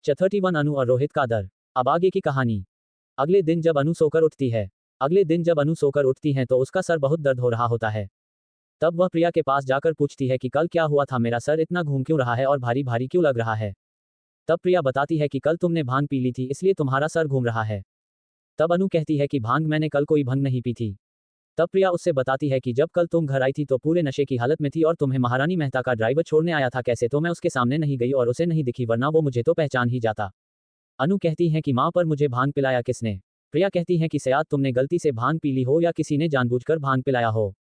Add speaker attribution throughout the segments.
Speaker 1: 31 अनु और रोहित का दर। अब आगे की कहानी। अगले दिन जब अनु सोकर उठती हैं तो उसका सर बहुत दर्द हो रहा होता है। तब वह प्रिया के पास जाकर पूछती है कि कल क्या हुआ था, मेरा सर इतना घूम क्यों रहा है और भारी भारी क्यों लग रहा है। तब प्रिया बताती है कि कल तुमने भांग पी ली थी इसलिए तुम्हारा सर घूम रहा है। तब अनु कहती है कि भांग मैंने कल कोई भंग नहीं पी थी। तब प्रिया उससे बताती है कि जब कल तुम घर आई थी तो पूरे नशे की हालत में थी और तुम्हें महारानी मेहता का ड्राइवर छोड़ने आया था, कैसे तो मैं उसके सामने नहीं गई और उसे नहीं दिखी, वरना वो मुझे तो पहचान ही जाता। अनु कहती है कि माँ, पर मुझे भांग पिलाया किसने। प्रिया कहती है कि शायद तुमने गलती से भांग पी ली हो या किसी ने जानबूझकर भांग पिलाया हो।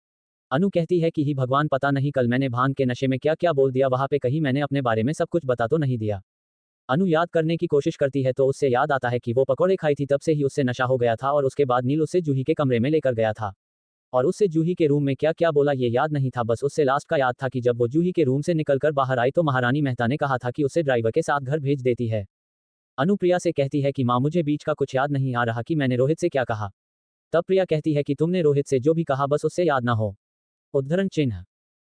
Speaker 1: अनु कहती है कि ही भगवान, पता नहीं कल मैंने भांग के नशे में क्या क्या बोल दिया वहां पे, कहीं मैंने अपने बारे में सब कुछ बता तो नहीं दिया। अनु याद करने की कोशिश करती है तो उससे याद आता है कि वो पकौड़े खाई थी, तब से ही उससे नशा हो गया था और उसके बाद नील उससे जूही के कमरे में लेकर गया था। और उससे जूही के रूम में क्या क्या बोला ये याद नहीं था, बस उससे लास्ट का याद था कि जब वो जूही के रूम से निकलकर बाहर आई तो महारानी मेहता ने कहा था कि उसे ड्राइवर के साथ घर भेज देती है। अनु प्रिया से कहती है कि माँ, मुझे बीच का कुछ याद नहीं आ रहा कि मैंने रोहित से क्या कहा। तब प्रिया कहती है कि तुमने रोहित से जो भी कहा बस उससे याद ना हो। उद्धरण चिन्ह।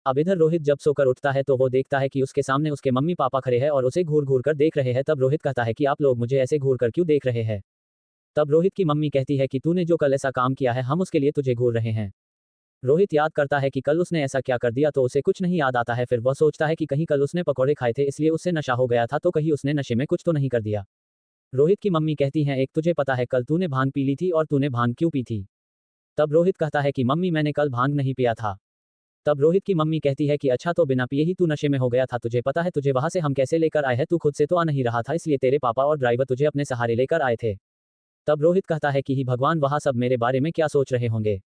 Speaker 1: अब इधर रोहित जब सोकर उठता है तो वो देखता है कि उसके सामने उसके मम्मी पापा खड़े हैं और उसे घूर घूर कर देख रहे हैं। तब रोहित कहता है कि आप लोग मुझे ऐसे घूर कर क्यों देख रहे हैं। तब रोहित की मम्मी कहती है कि तूने जो कल ऐसा काम किया है हम उसके लिए तुझे घूर रहे हैं। रोहित याद करता है कि कल उसने ऐसा क्या कर दिया तो उसे कुछ नहीं याद आता है। फिर वह सोचता है कि कहीं कल उसने पकौड़े खाए थे इसलिए उससे नशा हो गया था, तो कहीं उसने नशे में कुछ तो नहीं कर दिया। रोहित की मम्मी कहती हैं, एक तुझे पता है कल तूने भांग पी ली थी और तूने भांग क्यों पी थी। तब रोहित कहता है कि मम्मी, मैंने कल भांग नहीं पिया था। तब रोहित की मम्मी कहती है कि अच्छा, तो बिना पिए ही तू नशे में हो गया था, तुझे पता है तुझे वहां से हम कैसे लेकर आए हैं, तू खुद से तो आ नहीं रहा था इसलिए तेरे पापा और ड्राइवर तुझे अपने सहारे लेकर आए थे। तब रोहित कहता है कि ही भगवान, वहां सब मेरे बारे में क्या सोच रहे होंगे।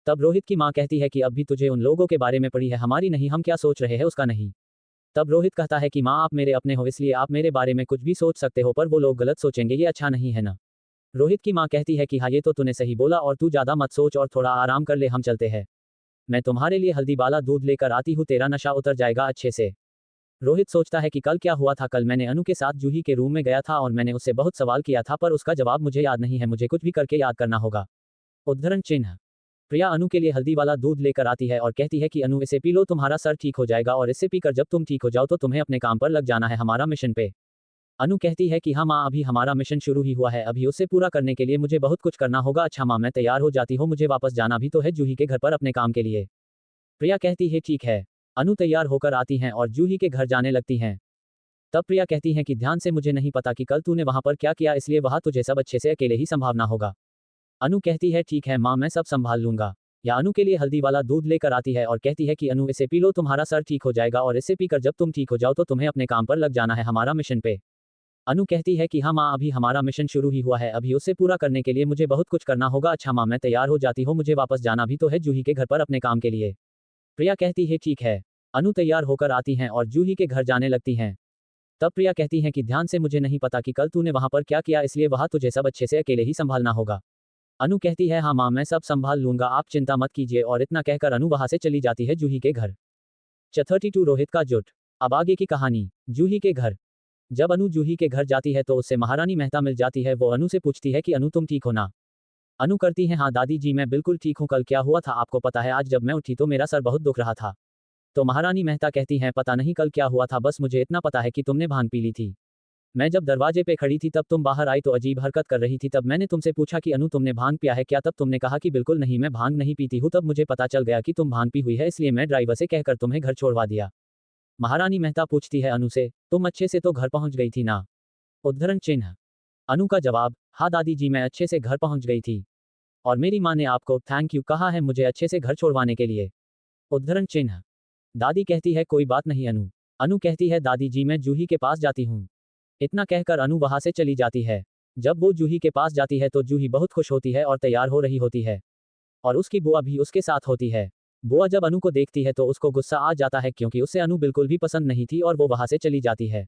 Speaker 1: तब रोहित की माँ कहती है कि अब भी तुझे उन लोगों के बारे में पड़ी है, हमारी नहीं, हम क्या सोच रहे हैं उसका नहीं। तब रोहित कहता है कि माँ, आप मेरे अपने हो इसलिए आप मेरे बारे में कुछ भी सोच सकते हो, पर वो लोग गलत सोचेंगे, ये अच्छा नहीं है ना। रोहित की माँ कहती है कि हाँ, ये तो तूने सही बोला और तू ज्यादा मत सोच और थोड़ा आराम कर ले, हम चलते हैं। मैं तुम्हारे लिए हल्दी वाला दूध लेकर आती हूँ, तेरा नशा उतर जाएगा अच्छे से। रोहित सोचता है कि कल क्या हुआ था। कल मैंने अनु के साथ जूही के रूम में गया था और मैंने उससे बहुत सवाल किया था, पर उसका जवाब मुझे याद नहीं है, मुझे कुछ भी करके याद करना होगा। उद्धरण चिन्ह। प्रिया अनु के लिए हल्दी वाला दूध लेकर आती है और कहती है कि अनु, इसे पी लो, तुम्हारा सर ठीक हो जाएगा और इससे पीकर जब तुम ठीक हो जाओ तो तुम्हें अपने काम पर लग जाना है, हमारा मिशन पे। अनु कहती है कि हाँ माँ, अभी हमारा मिशन शुरू ही हुआ है, अभी उससे पूरा करने के लिए मुझे बहुत कुछ करना होगा। अच्छा माँ, मैं तैयार हो जाती हूँ, मुझे वापस जाना भी तो है जूही के घर पर अपने काम के लिए। प्रिया कहती है ठीक है। अनु तैयार होकर आती हैं और जूही के घर जाने लगती हैं। तब प्रिया कहती हैं कि ध्यान से, मुझे नहीं पता कि कल तूने वहां पर क्या किया, इसलिए वहां तुझे सब अच्छे से अकेले ही संभालना होगा। अनु कहती है ठीक है माँ, मैं सब संभाल लूंगा। या अनु के लिए हल्दी वाला दूध लेकर आती है और कहती है कि अनु, इसे पी लो, तुम्हारा सर ठीक हो जाएगा और इसे पीकर जब तुम ठीक हो जाओ तो तुम्हें अपने काम पर लग जाना है, हमारा मिशन पे। अनु कहती है कि हाँ माँ, अभी हमारा मिशन शुरू ही हुआ है, अभी उसे पूरा करने के लिए मुझे बहुत कुछ करना होगा। अच्छा माँ, मैं तैयार हो जाती हूँ, मुझे वापस जाना भी तो है जूही के घर पर अपने काम के लिए। प्रिया कहती है ठीक है। अनु तैयार होकर आती हैं और जूही के घर जाने लगती हैं। तब प्रिया कहती हैं कि ध्यान से, मुझे नहीं पता कि कल तूने वहां पर क्या किया, इसलिए वहां तुझे सब अच्छे से अकेले ही संभालना होगा। अनु कहती है हाँ माँ, मैं सब संभाल लूंगा, आप चिंता मत कीजिए, और इतना कहकर अनु वहां से चली जाती है जूही के घर। 32 रोहित का जुट। अब आगे की कहानी। जूही के घर। जब अनु जूही के घर जाती है तो उससे महारानी मेहता मिल जाती है। वो अनु से पूछती है कि अनु, तुम ठीक हो ना। अनु करती है हाँ दादी जी, मैं बिल्कुल ठीक हूँ, कल क्या हुआ था आपको पता है, आज जब मैं उठी तो मेरा सर बहुत दुख रहा था। तो महारानी मेहता कहती हैं, पता नहीं कल क्या हुआ था, बस मुझे इतना पता है कि तुमने भांग पी ली थी। मैं जब दरवाजे पे खड़ी थी तब तुम बाहर आई तो अजीब हरकत कर रही थी, तब मैंने तुमसे पूछा कि अनु, तुमने भांग पिया है क्या, तब तुमने कहा कि बिल्कुल नहीं, मैं भांग नहीं पीती हूँ। तब मुझे पता चल गया कि तुम भांग पी हुई है, इसलिए मैं ड्राइवर से कहकर तुम्हें घर छोड़वा दिया। महारानी मेहता पूछती है अनु से, तुम अच्छे से तो घर पहुंच गई थी ना। उद्धरण चिन्ह। अनु का जवाब, हाँ दादी जी, मैं अच्छे से घर पहुंच गई थी और मेरी माँ ने आपको थैंक यू कहा है मुझे अच्छे से घर छोड़वाने के लिए। उद्धरण चिन्ह। दादी कहती है कोई बात नहीं अनु। अनु कहती है दादी जी, मैं जूही के पास जाती हूँ। इतना कहकर अनु वहां से चली जाती है। जब वो जूही के पास जाती है तो जूही बहुत खुश होती है और तैयार हो रही होती है और उसकी बुआ भी उसके साथ होती है। बुआ जब अनु को देखती है तो उसको गुस्सा आ जाता है क्योंकि उसे अनु बिल्कुल भी पसंद नहीं थी और वो वहां से चली जाती है।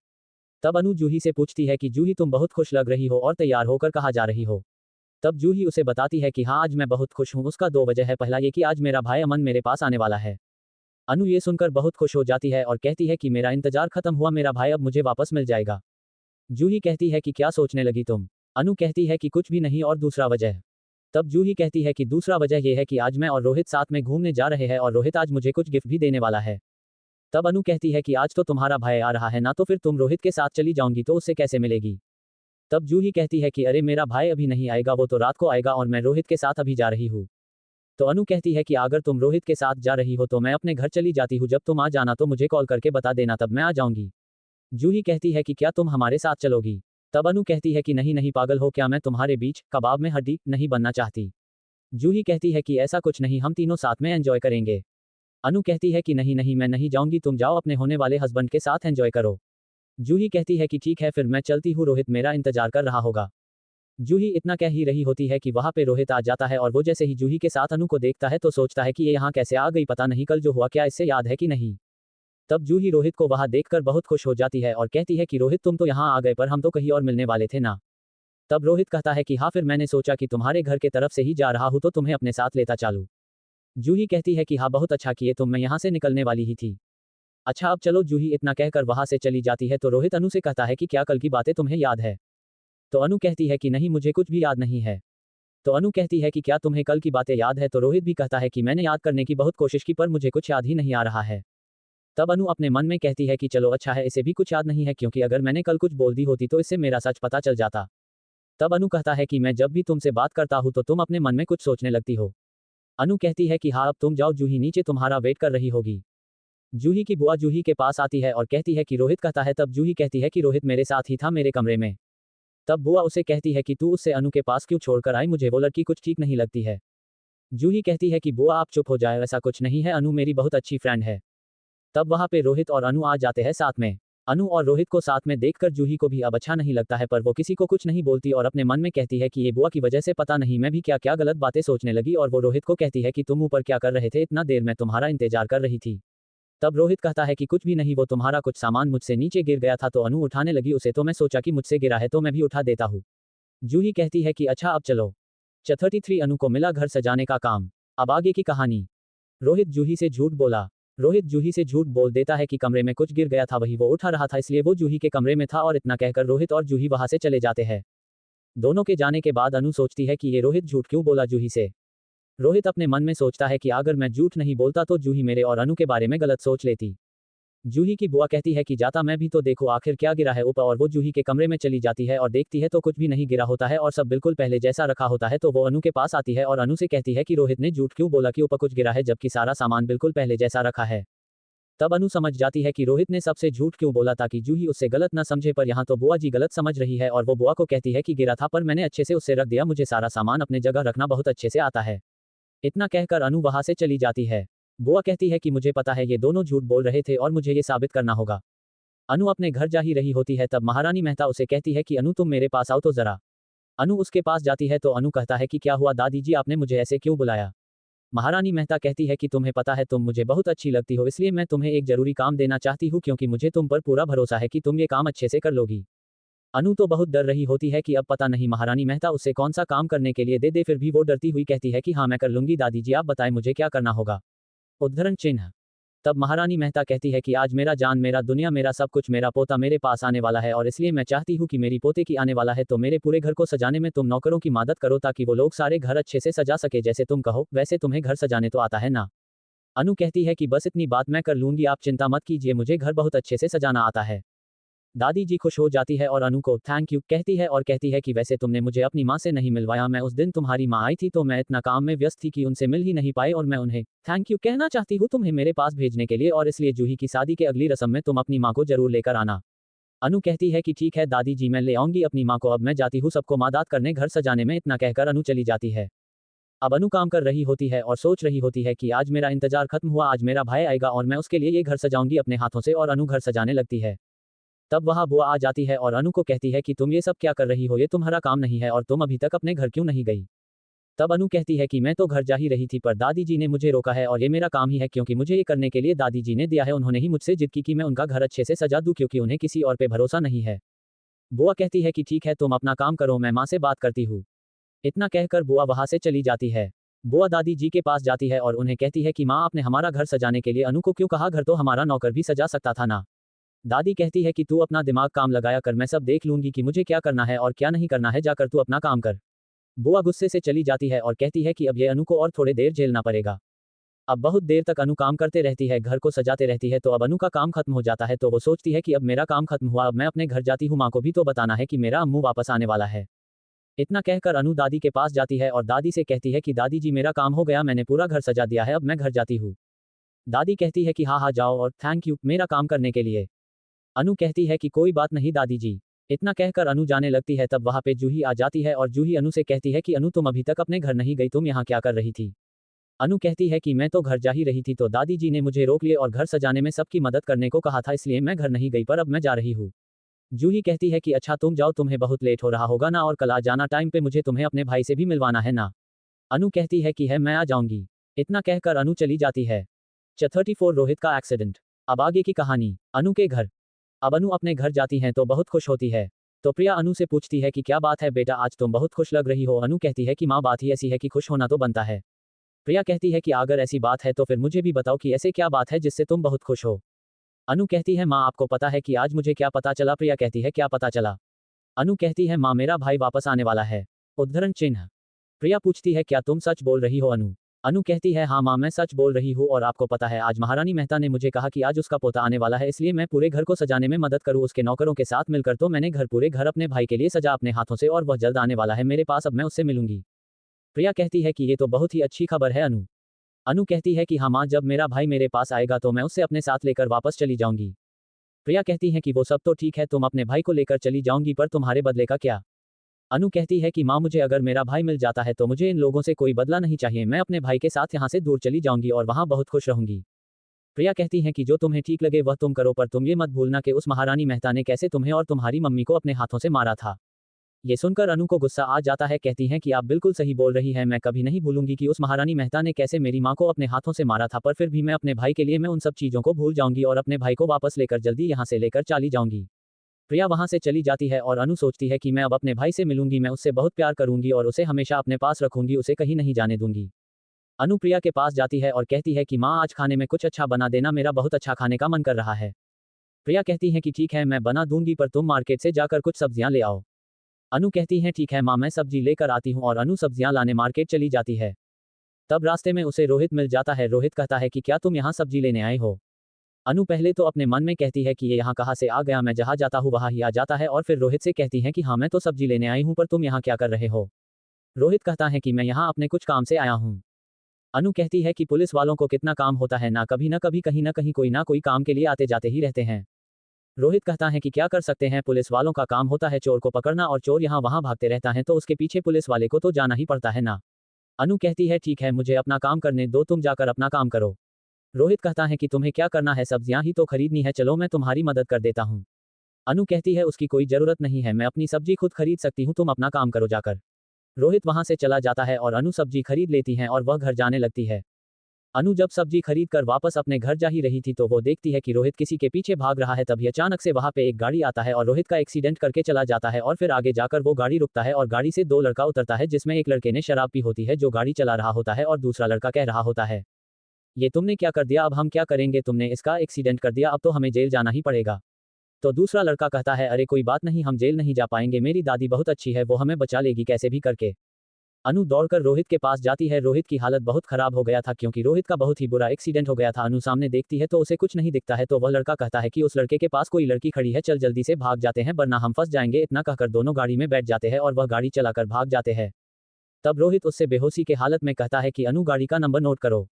Speaker 1: तब अनु जूही से पूछती है कि जूही, तुम बहुत खुश लग रही हो और तैयार होकर कहाँ जा रही हो। तब जूही उसे बताती है कि हाँ, आज मैं बहुत खुश हूँ, उसका दो वजह है, पहला ये कि आज मेरा भाई अमन मेरे पास आने वाला है। अनु ये सुनकर बहुत खुश हो जाती है और कहती है कि मेरा इंतजार खत्म हुआ, मेरा भाई अब मुझे वापस मिल जाएगा। जूही कहती है कि क्या सोचने लगी तुम। अनु कहती है कि कुछ भी नहीं, और दूसरा वजह। तब जूही कहती है कि दूसरा वजह यह है कि आज मैं और रोहित साथ में घूमने जा रहे हैं और रोहित आज मुझे कुछ गिफ्ट भी देने वाला है। तब अनु कहती है कि आज तो तुम्हारा भाई आ रहा है ना, तो फिर तुम रोहित के साथ चली जाऊंगी तो उससे कैसे मिलेगी। तब जूही कहती है कि अरे मेरा भाई अभी नहीं आएगा, वो तो रात को आएगा और मैं रोहित के साथ अभी जा रही हूँ। तो अनु कहती है कि अगर तुम रोहित के साथ जा रही हो तो मैं अपने घर चली जाती हूँ, जब तुम आ जाना तो मुझे कॉल करके बता देना, तब मैं आ जाऊंगी। जूही कहती है कि क्या तुम हमारे साथ चलोगी। तब अनु कहती है कि नहीं नहीं पागल हो क्या, मैं तुम्हारे बीच कबाब में हड्डी नहीं बनना चाहती। जूही कहती है कि ऐसा कुछ नहीं, हम तीनों साथ में एंजॉय करेंगे। अनु कहती है कि नहीं नहीं मैं नहीं जाऊंगी, तुम जाओ अपने होने वाले हस्बैंड के साथ एंजॉय करो। जूही कहती है कि ठीक है फिर मैं चलती हूँ, रोहित मेरा इंतजार कर रहा होगा। जूही इतना कह ही रही होती है कि वहां पे रोहित आ जाता है और वो जैसे ही जूही के साथ अनु को देखता है तो सोचता है कि ये यहाँ कैसे आ गई, पता नहीं कल जो हुआ क्या इससे याद है कि नहीं। तब जूही रोहित को वहां देखकर बहुत खुश हो जाती है और कहती है कि रोहित तुम तो यहाँ आ गए, पर हम तो कहीं और मिलने वाले थे ना। तब रोहित कहता है कि हाँ फिर मैंने सोचा कि तुम्हारे घर के तरफ से ही जा रहा हूँ तो तुम्हें अपने साथ लेता चालू। जूही कहती है कि हाँ बहुत अच्छा किए तुम, मैं यहाँ से निकलने वाली ही थी। अच्छा अब चलो। जूही इतना कहकर वहां से चली जाती है तो रोहित अनु से कहता है कि क्या कल की बातें तुम्हें याद है। तो अनु कहती है कि नहीं मुझे कुछ भी याद नहीं है। तो अनु कहती है कि क्या तुम्हें कल की बातें याद है। तो रोहित भी कहता है कि मैंने याद करने की बहुत कोशिश की पर मुझे कुछ याद ही नहीं आ रहा है। तब अनु अपने मन में कहती है कि चलो अच्छा है इसे भी कुछ याद नहीं है, क्योंकि अगर मैंने कल कुछ बोल दी होती तो इससे मेरा सच पता चल जाता। तब अनु कहता है कि मैं जब भी तुमसे बात करता हूँ तो तुम अपने मन में कुछ सोचने लगती हो। अनु कहती है कि हाँ अब तुम जाओ, जूही नीचे तुम्हारा वेट कर रही होगी। जूही की बुआ जूही के पास आती है और कहती है कि रोहित कहता है। तब जूही कहती है कि रोहित मेरे साथ ही था मेरे कमरे में। तब बुआ उसे कहती है कि तू उससे अनु के पास क्यों छोड़कर आई, मुझे वो लड़की कुछ ठीक नहीं लगती है। जूही कहती है कि बुआ आप चुप हो जाए, ऐसा कुछ नहीं है, अनु मेरी बहुत अच्छी फ्रेंड है। तब वहां पे रोहित और अनु आ जाते हैं साथ में। अनु और रोहित को साथ में देखकर जूही को भी अब अच्छा नहीं लगता है, पर वो किसी को कुछ नहीं बोलती और अपने मन में कहती है कि ये बुआ की वजह से पता नहीं मैं भी क्या क्या गलत बातें सोचने लगी। और वो रोहित को कहती है कि तुम ऊपर क्या कर रहे थे, इतना देर मैं तुम्हारा इंतजार कर रही थी। तब रोहित कहता है कि कुछ भी नहीं, वो तुम्हारा कुछ सामान मुझसे नीचे गिर गया था तो अनु उठाने लगी उसे, तो मैं सोचा कि मुझसे गिरा है तो मैं भी उठा देता हूँ। जूही कहती है कि अच्छा अब चलो। 33 अनु को मिला घर सजाने का काम। अब आगे की कहानी। रोहित जूही से झूठ बोला। रोहित जूही से झूठ बोल देता है कि कमरे में कुछ गिर गया था, वही वो उठा रहा था, इसलिए वो जूही के कमरे में था, और इतना कहकर रोहित और जूही वहां से चले जाते हैं। दोनों के जाने के बाद अनु सोचती है कि ये रोहित झूठ क्यों बोला जूही से। रोहित अपने मन में सोचता है कि अगर मैं झूठ नहीं बोलता तो जूही मेरे और अनु के बारे में गलत सोच लेती। जूही की बुआ कहती है कि जाता मैं भी तो देखो आखिर क्या गिरा है ऊपर, और वो जूही के कमरे में चली जाती है और देखती है तो कुछ भी नहीं गिरा होता है और सब बिल्कुल पहले जैसा रखा होता है। तो वो अनु के पास आती है और अनु से कहती है कि रोहित ने झूठ क्यों बोला कि ऊपर कुछ गिरा है, जबकि सारा सामान बिल्कुल पहले जैसा रखा है। तब अनु समझ जाती है कि रोहित ने सबसे झूठ क्यों बोला ताकि जूही उससे गलत न समझे, पर यहाँ तो बुआ जी गलत समझ रही है और वो बुआ को कहती है कि गिरा था पर मैंने अच्छे से उससे रख दिया, मुझे सारा सामान अपने जगह रखना बहुत अच्छे से आता है। इतना कहकर अनु वहां से चली जाती है। बुआ कहती है कि मुझे पता है ये दोनों झूठ बोल रहे थे और मुझे ये साबित करना होगा। अनु अपने घर जा ही रही होती है, तब महारानी मेहता उसे कहती है कि अनु तुम मेरे पास आओ तो जरा। अनु उसके पास जाती है तो अनु कहता है कि क्या हुआ दादी जी, आपने मुझे ऐसे क्यों बुलाया। महारानी मेहता कहती है कि तुम्हें पता है तुम मुझे बहुत अच्छी लगती हो, इसलिए मैं तुम्हें एक जरूरी काम देना चाहती हूँ, क्योंकि मुझे तुम पर पूरा भरोसा है कि तुम ये काम अच्छे से कर लोगी। अनु तो बहुत डर रही होती है कि अब पता नहीं महारानी मेहता उससे कौन सा काम करने के लिए दे दे, फिर भी वो डरती हुई कहती है कि हाँ मैं कर लूंगी दादी जी, आप बताएं मुझे क्या करना होगा। उद्धरण चिन्ह। तब महारानी मेहता कहती है कि आज मेरा जान मेरा दुनिया मेरा सब कुछ, मेरा पोता मेरे पास आने वाला है और इसलिए मैं चाहती हूँ कि मेरी पोते की आने वाला है तो मेरे पूरे घर को सजाने में तुम नौकरों की मदद करो ताकि वो लोग सारे घर अच्छे से सजा सके जैसे तुम कहो। वैसे तुम्हें घर सजाने तो आता है ना। अनु कहती है कि बस इतनी बात मैं कर लूंगी, आप चिंता मत कीजिए, मुझे घर बहुत अच्छे से सजाना आता है। दादी जी खुश हो जाती है और अनु को थैंक यू कहती है और कहती है कि वैसे तुमने मुझे अपनी माँ से नहीं मिलवाया, मैं उस दिन तुम्हारी माँ आई थी तो मैं इतना काम में व्यस्त थी कि उनसे मिल ही नहीं पाई, और मैं उन्हें थैंक यू कहना चाहती हूँ तुम्हें मेरे पास भेजने के लिए, और इसलिए जूही की शादी के अगली रस्म में तुम अपनी माँ को जरूर लेकर आना। अनु कहती है कि ठीक है दादी जी, मैं ले आऊंगी अपनी माँ को, अब मैं जाती हूँ सबको मदद करने घर सजाने में। इतना कहकर अनु चली जाती है। अब अनु काम कर रही होती है और सोच रही होती है कि आज मेरा इंतजार खत्म हुआ, आज मेरा भाई आएगा और मैं उसके लिए ये घर सजाऊंगी अपने हाथों से, और अनु घर सजाने लगती है। तब वहां बुआ आ जाती है और अनु को कहती है कि तुम ये सब क्या कर रही हो, ये तुम्हारा काम नहीं है और तुम अभी तक अपने घर क्यों नहीं गई। तब अनु कहती है कि मैं तो घर जा ही रही थी पर दादी जी ने मुझे रोका है और ये मेरा काम ही है, क्योंकि मुझे ये करने के लिए दादी जी ने दिया है, उन्होंने ही मुझसे जिद की कि मैं उनका घर अच्छे से सजा दूं, क्योंकि उन्हें किसी और पे भरोसा नहीं है। बुआ कहती है कि ठीक है तुम अपना काम करो, मैं माँ से बात करती हूँ। इतना कहकर बुआ वहां से चली जाती है। बुआ दादी जी के पास जाती है और उन्हें कहती है कि माँ आपने हमारा घर सजाने के लिए अनु को क्यों कहा, घर तो हमारा नौकर भी सजा सकता था ना। दादी कहती है कि तू अपना दिमाग काम लगाया कर, मैं सब देख लूंगी कि मुझे क्या करना है और क्या नहीं करना है, जाकर तू अपना काम कर। बुआ गुस्से से चली जाती है और कहती है कि अब ये अनु को और थोड़े देर झेलना पड़ेगा। अब बहुत देर तक अनु काम करते रहती है, घर को सजाते रहती है, तो अब अनु का काम खत्म हो जाता है, तो वो सोचती है कि अब मेरा काम खत्म हुआ, अब मैं अपने घर जाती हूँ, माँ को भी तो बताना है कि मेरा अम्मू वापस आने वाला है। इतना कहकर अनु दादी के पास जाती है और दादी से कहती है कि दादी जी मेरा काम हो गया, मैंने पूरा घर सजा दिया है, अब मैं घर जाती हूँ। दादी कहती है कि हाँ हाँ जाओ और थैंक यू मेरा काम करने के लिए। अनु कहती है कि कोई बात नहीं दादी जी। इतना कहकर अनु जाने लगती है, तब वहाँ पे जूही आ जाती है और जूही अनु से कहती है कि अनु तुम अभी तक अपने घर नहीं गई, तुम यहाँ क्या कर रही थी। अनु कहती है कि मैं तो घर जा ही रही थी, तो दादी जी ने मुझे रोक लिए और घर सजाने में सबकी मदद करने को कहा था, इसलिए मैं घर नहीं गई, पर अब मैं जा रही हूँ। जूही कहती है कि अच्छा तुम जाओ, तुम्हें बहुत लेट हो रहा होगा ना, और कल आ जाना टाइम पे, मुझे तुम्हें अपने भाई से भी मिलवाना है ना। अनु कहती है कि है मैं आ जाऊंगी। इतना कहकर अनु चली जाती है। 34 रोहित का एक्सीडेंट। अब आगे की कहानी। अनु के घर। अब अनु अपने घर जाती हैं तो बहुत खुश होती है। तो प्रिया अनु से पूछती है कि क्या बात है बेटा, आज तुम बहुत खुश लग रही हो। अनु कहती है कि माँ बात ही ऐसी है कि खुश होना तो बनता है। प्रिया कहती है कि अगर ऐसी बात है तो फिर मुझे भी बताओ कि ऐसे क्या बात है जिससे तुम बहुत खुश हो। अनु कहती है माँ आपको पता है कि आज मुझे क्या पता चला। प्रिया कहती है क्या पता चला। अनु कहती है माँ मेरा भाई वापस आने वाला है। उद्धरण चिन्ह। प्रिया पूछती है क्या तुम सच बोल रही हो अनु। अनु कहती है हाँ माँ मैं सच बोल रही हूँ, और आपको पता है आज महारानी मेहता ने मुझे कहा कि आज उसका पोता आने वाला है, इसलिए मैं पूरे घर को सजाने में मदद करूँ उसके नौकरों के साथ मिलकर, तो मैंने पूरे घर अपने भाई के लिए सजा अपने हाथों से, और वह जल्द आने वाला है मेरे पास, अब मैं उससे मिलूंगी। प्रिया कहती है कि ये तो बहुत ही अच्छी खबर है अनु। अनु कहती है कि हाँ माँ जब मेरा भाई मेरे पास आएगा तो मैं उससे अपने साथ लेकर वापस चली जाऊंगी। प्रिया कहती है कि वो सब तो ठीक है, तुम अपने भाई को लेकर चली जाऊंगी, पर तुम्हारे बदले का क्या। अनु कहती है कि माँ मुझे अगर मेरा भाई मिल जाता है तो मुझे इन लोगों से कोई बदला नहीं चाहिए, मैं अपने भाई के साथ यहाँ से दूर चली जाऊंगी और वहाँ बहुत खुश रहूंगी। प्रिया कहती है कि जो तुम्हें ठीक लगे वह तुम करो, पर तुम ये मत भूलना कि उस महारानी मेहता ने कैसे तुम्हें और तुम्हारी मम्मी को अपने हाथों से मारा था। ये सुनकर अनु को गुस्सा आ जाता है, कहती हैं कि आप बिल्कुल सही बोल रही हैं, मैं कभी नहीं भूलूंगी कि उस महारानी मेहता ने कैसे मेरी माँ को अपने हाथों से मारा था, पर फिर भी मैं अपने भाई के लिए मैं उन सब चीज़ों को भूल जाऊंगी और अपने भाई को वापस लेकर जल्दी यहाँ से लेकर चली जाऊंगी। प्रिया वहां से चली जाती है और अनु सोचती है कि मैं अब अपने भाई से मिलूंगी, मैं उससे बहुत प्यार करूंगी और उसे हमेशा अपने पास रखूंगी, उसे कहीं नहीं जाने दूंगी। अनु प्रिया के पास जाती है और कहती है कि माँ आज खाने में कुछ अच्छा बना देना, मेरा बहुत अच्छा खाने का मन कर रहा है। प्रिया कहती है कि ठीक है मैं बना दूंगी, पर तुम मार्केट से जाकर कुछ सब्जियां ले आओ। अनु कहती है ठीक है माँ मैं सब्जी लेकर आती हूँ, और अनु सब्जियां लाने मार्केट चली जाती है। तब रास्ते में उसे रोहित मिल जाता है। रोहित कहता है कि क्या तुम यहाँ सब्जी लेने आए हो। अनु पहले तो अपने मन में कहती है कि ये यहाँ कहाँ से आ गया, मैं जहाँ जाता हूँ वहाँ ही आ जाता है, और फिर रोहित से कहती है कि हाँ मैं तो सब्जी लेने आई हूँ, पर तुम यहाँ क्या कर रहे हो। रोहित कहता है कि मैं यहाँ अपने कुछ काम से आया हूँ। अनु कहती है कि पुलिस वालों को कितना काम होता है ना, कभी ना कभी कहीं ना कहीं कोई ना कोई काम के लिए आते जाते ही रहते हैं। रोहित कहता है कि क्या कर सकते हैं, पुलिस वालों का काम होता है चोर को पकड़ना, और चोर यहाँ वहाँ भागते रहता है तो उसके पीछे पुलिस वाले को तो जाना ही पड़ता है ना। अनु कहती है ठीक है मुझे अपना काम करने दो, तुम जाकर अपना काम करो। रोहित कहता है कि तुम्हें क्या करना है, सब्जियां ही तो खरीदनी है, चलो मैं तुम्हारी मदद कर देता हूँ। अनु कहती है उसकी कोई जरूरत नहीं है, मैं अपनी सब्जी खुद खरीद सकती हूँ, तुम अपना काम करो जाकर। रोहित वहां से चला जाता है और अनु सब्जी खरीद लेती है और वह घर जाने लगती है। अनु जब सब्जी खरीद कर वापस अपने घर जा ही रही थी तो वो देखती है कि रोहित किसी के पीछे भाग रहा है। तभी अचानक से वहां पे एक गाड़ी आता है और रोहित का एक्सीडेंट करके चला जाता है, और फिर आगे जाकर वो गाड़ी रुकता है और गाड़ी से दो लड़का उतरता है, जिसमें एक लड़के ने शराब पी होती है जो गाड़ी चला रहा होता है, और दूसरा लड़का कह रहा होता है ये तुमने क्या कर दिया, अब हम क्या करेंगे, तुमने इसका एक्सीडेंट कर दिया, अब तो हमें जेल जाना ही पड़ेगा। तो दूसरा लड़का कहता है अरे कोई बात नहीं, हम जेल नहीं जा पाएंगे, मेरी दादी बहुत अच्छी है, वो हमें बचा लेगी कैसे भी करके। अनु दौड़कर रोहित के पास जाती है। रोहित की हालत बहुत खराब हो गया था क्योंकि रोहित का बहुत ही बुरा एक्सीडेंट हो गया था। अनु सामने देखती है तो उसे कुछ नहीं दिखता है, तो वह लड़का कहता है कि उस लड़के के पास कोई लड़की खड़ी है, चल जल्दी से भाग जाते हैं वरना हम फंस जाएंगे। इतना कहकर दोनों गाड़ी में बैठ जाते हैं और वह गाड़ी चलाकर भाग जाते हैं। तब रोहित उससे बेहोशी के हालत में कहता है कि अनु गाड़ी का नंबर नोट करो।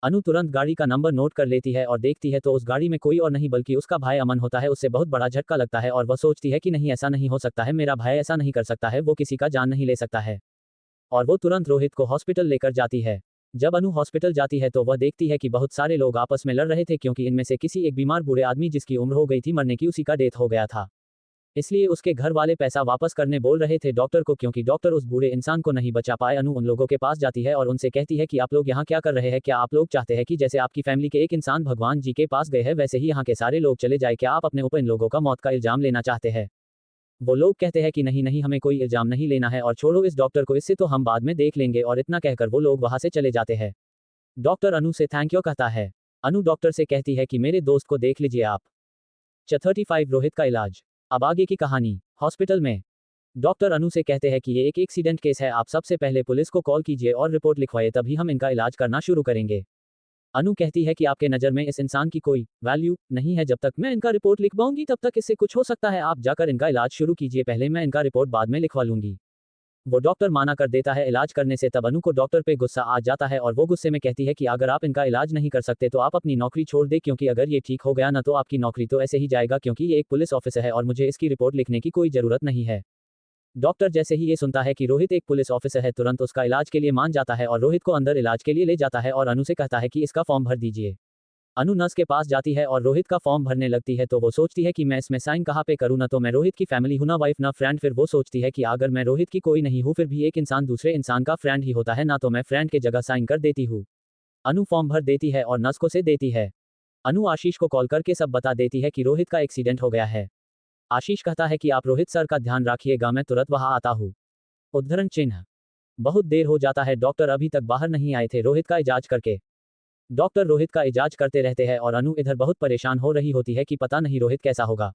Speaker 1: अनु तुरंत गाड़ी का नंबर नोट कर लेती है और देखती है तो उस गाड़ी में कोई और नहीं बल्कि उसका भाई अमन होता है। उससे बहुत बड़ा झटका लगता है और वह सोचती है कि नहीं ऐसा नहीं हो सकता है, मेरा भाई ऐसा नहीं कर सकता है, वो किसी का जान नहीं ले सकता है। और वो तुरंत रोहित को हॉस्पिटल लेकर जाती है। जब अनु हॉस्पिटल जाती है तो वह देखती है कि बहुत सारे लोग आपस में लड़ रहे थे क्योंकि इनमें से किसी एक बीमार बूढ़े आदमी जिसकी उम्र हो गई थी मरने की, उसी का डेथ हो गया था। इसलिए उसके घर वाले पैसा वापस करने बोल रहे थे डॉक्टर को, क्योंकि डॉक्टर उस बूढ़े इंसान को नहीं बचा पाए। अनु उन लोगों के पास जाती है और उनसे कहती है कि आप लोग यहाँ क्या कर रहे हैं, क्या आप लोग चाहते हैं कि जैसे आपकी फैमिली के एक इंसान भगवान जी के पास गए हैं वैसे ही यहाँ के सारे लोग चले जाए, क्या आप अपने ऊपर इन लोगों का मौत का इल्जाम लेना चाहते हैं। वो लोग कहते हैं कि नहीं नहीं हमें कोई इल्जाम नहीं लेना है और छोड़ो इस डॉक्टर को, इससे तो हम बाद में देख लेंगे, और इतना कहकर वो लोग वहां से चले जाते हैं। डॉक्टर अनु से थैंक यू कहता है। अनु डॉक्टर से कहती है कि मेरे दोस्त को देख लीजिए आप। 35 रोहित का इलाज। अब आगे की कहानी। हॉस्पिटल में डॉक्टर अनु से कहते हैं कि ये एक एक्सीडेंट केस है, आप सबसे पहले पुलिस को कॉल कीजिए और रिपोर्ट लिखवाइए, तभी हम इनका इलाज करना शुरू करेंगे। अनु कहती है कि आपके नज़र में इस इंसान की कोई वैल्यू नहीं है। जब तक मैं इनका रिपोर्ट लिखवाऊंगी तब तक इससे कुछ हो सकता है। आप जाकर इनका इलाज शुरू कीजिए, पहले मैं इनका रिपोर्ट बाद में लिखवा लूंगी। वो डॉक्टर माना कर देता है इलाज करने से। तब अनु को डॉक्टर पे गुस्सा आ जाता है और वो गुस्से में कहती है कि अगर आप इनका इलाज नहीं कर सकते तो आप अपनी नौकरी छोड़ दे, क्योंकि अगर ये ठीक हो गया ना तो आपकी नौकरी तो ऐसे ही जाएगा, क्योंकि ये एक पुलिस ऑफिसर है और मुझे इसकी रिपोर्ट लिखने की कोई जरूरत नहीं है। डॉक्टर जैसे ही ये सुनता है कि रोहित एक पुलिस ऑफिसर है, तुरंत उसका इलाज के लिए मान जाता है और रोहित को अंदर इलाज के लिए ले जाता है और अनु से कहता है कि इसका फॉर्म भर दीजिए। अनु नर्स के पास जाती है और रोहित का फॉर्म भरने लगती है। तो वो सोचती है कि मैं इसमें साइन कहाँ पे करूँ, ना तो मैं रोहित की फैमिली हूँ, ना वाइफ ना फ्रेंड। फिर वो सोचती है कि अगर मैं रोहित की कोई नहीं हूँ फिर भी एक इंसान दूसरे इंसान का फ्रेंड ही होता है ना, तो मैं फ्रेंड के जगह साइन कर देती हूँ। अनु फॉर्म भर देती है और नर्स को से देती है। अनु आशीष को कॉल करके सब बता देती है कि रोहित का एक्सीडेंट हो गया है। आशीष कहता है कि आप रोहित सर का ध्यान रखिएगा, मैं तुरंत वहां आता हूँ। उद्धरण चिन्ह। बहुत देर हो जाता है, डॉक्टर अभी तक बाहर नहीं आए थे रोहित का इजाज करके। डॉक्टर रोहित का इजाज करते रहते हैं और अनु इधर बहुत परेशान हो रही होती है कि पता नहीं रोहित कैसा होगा।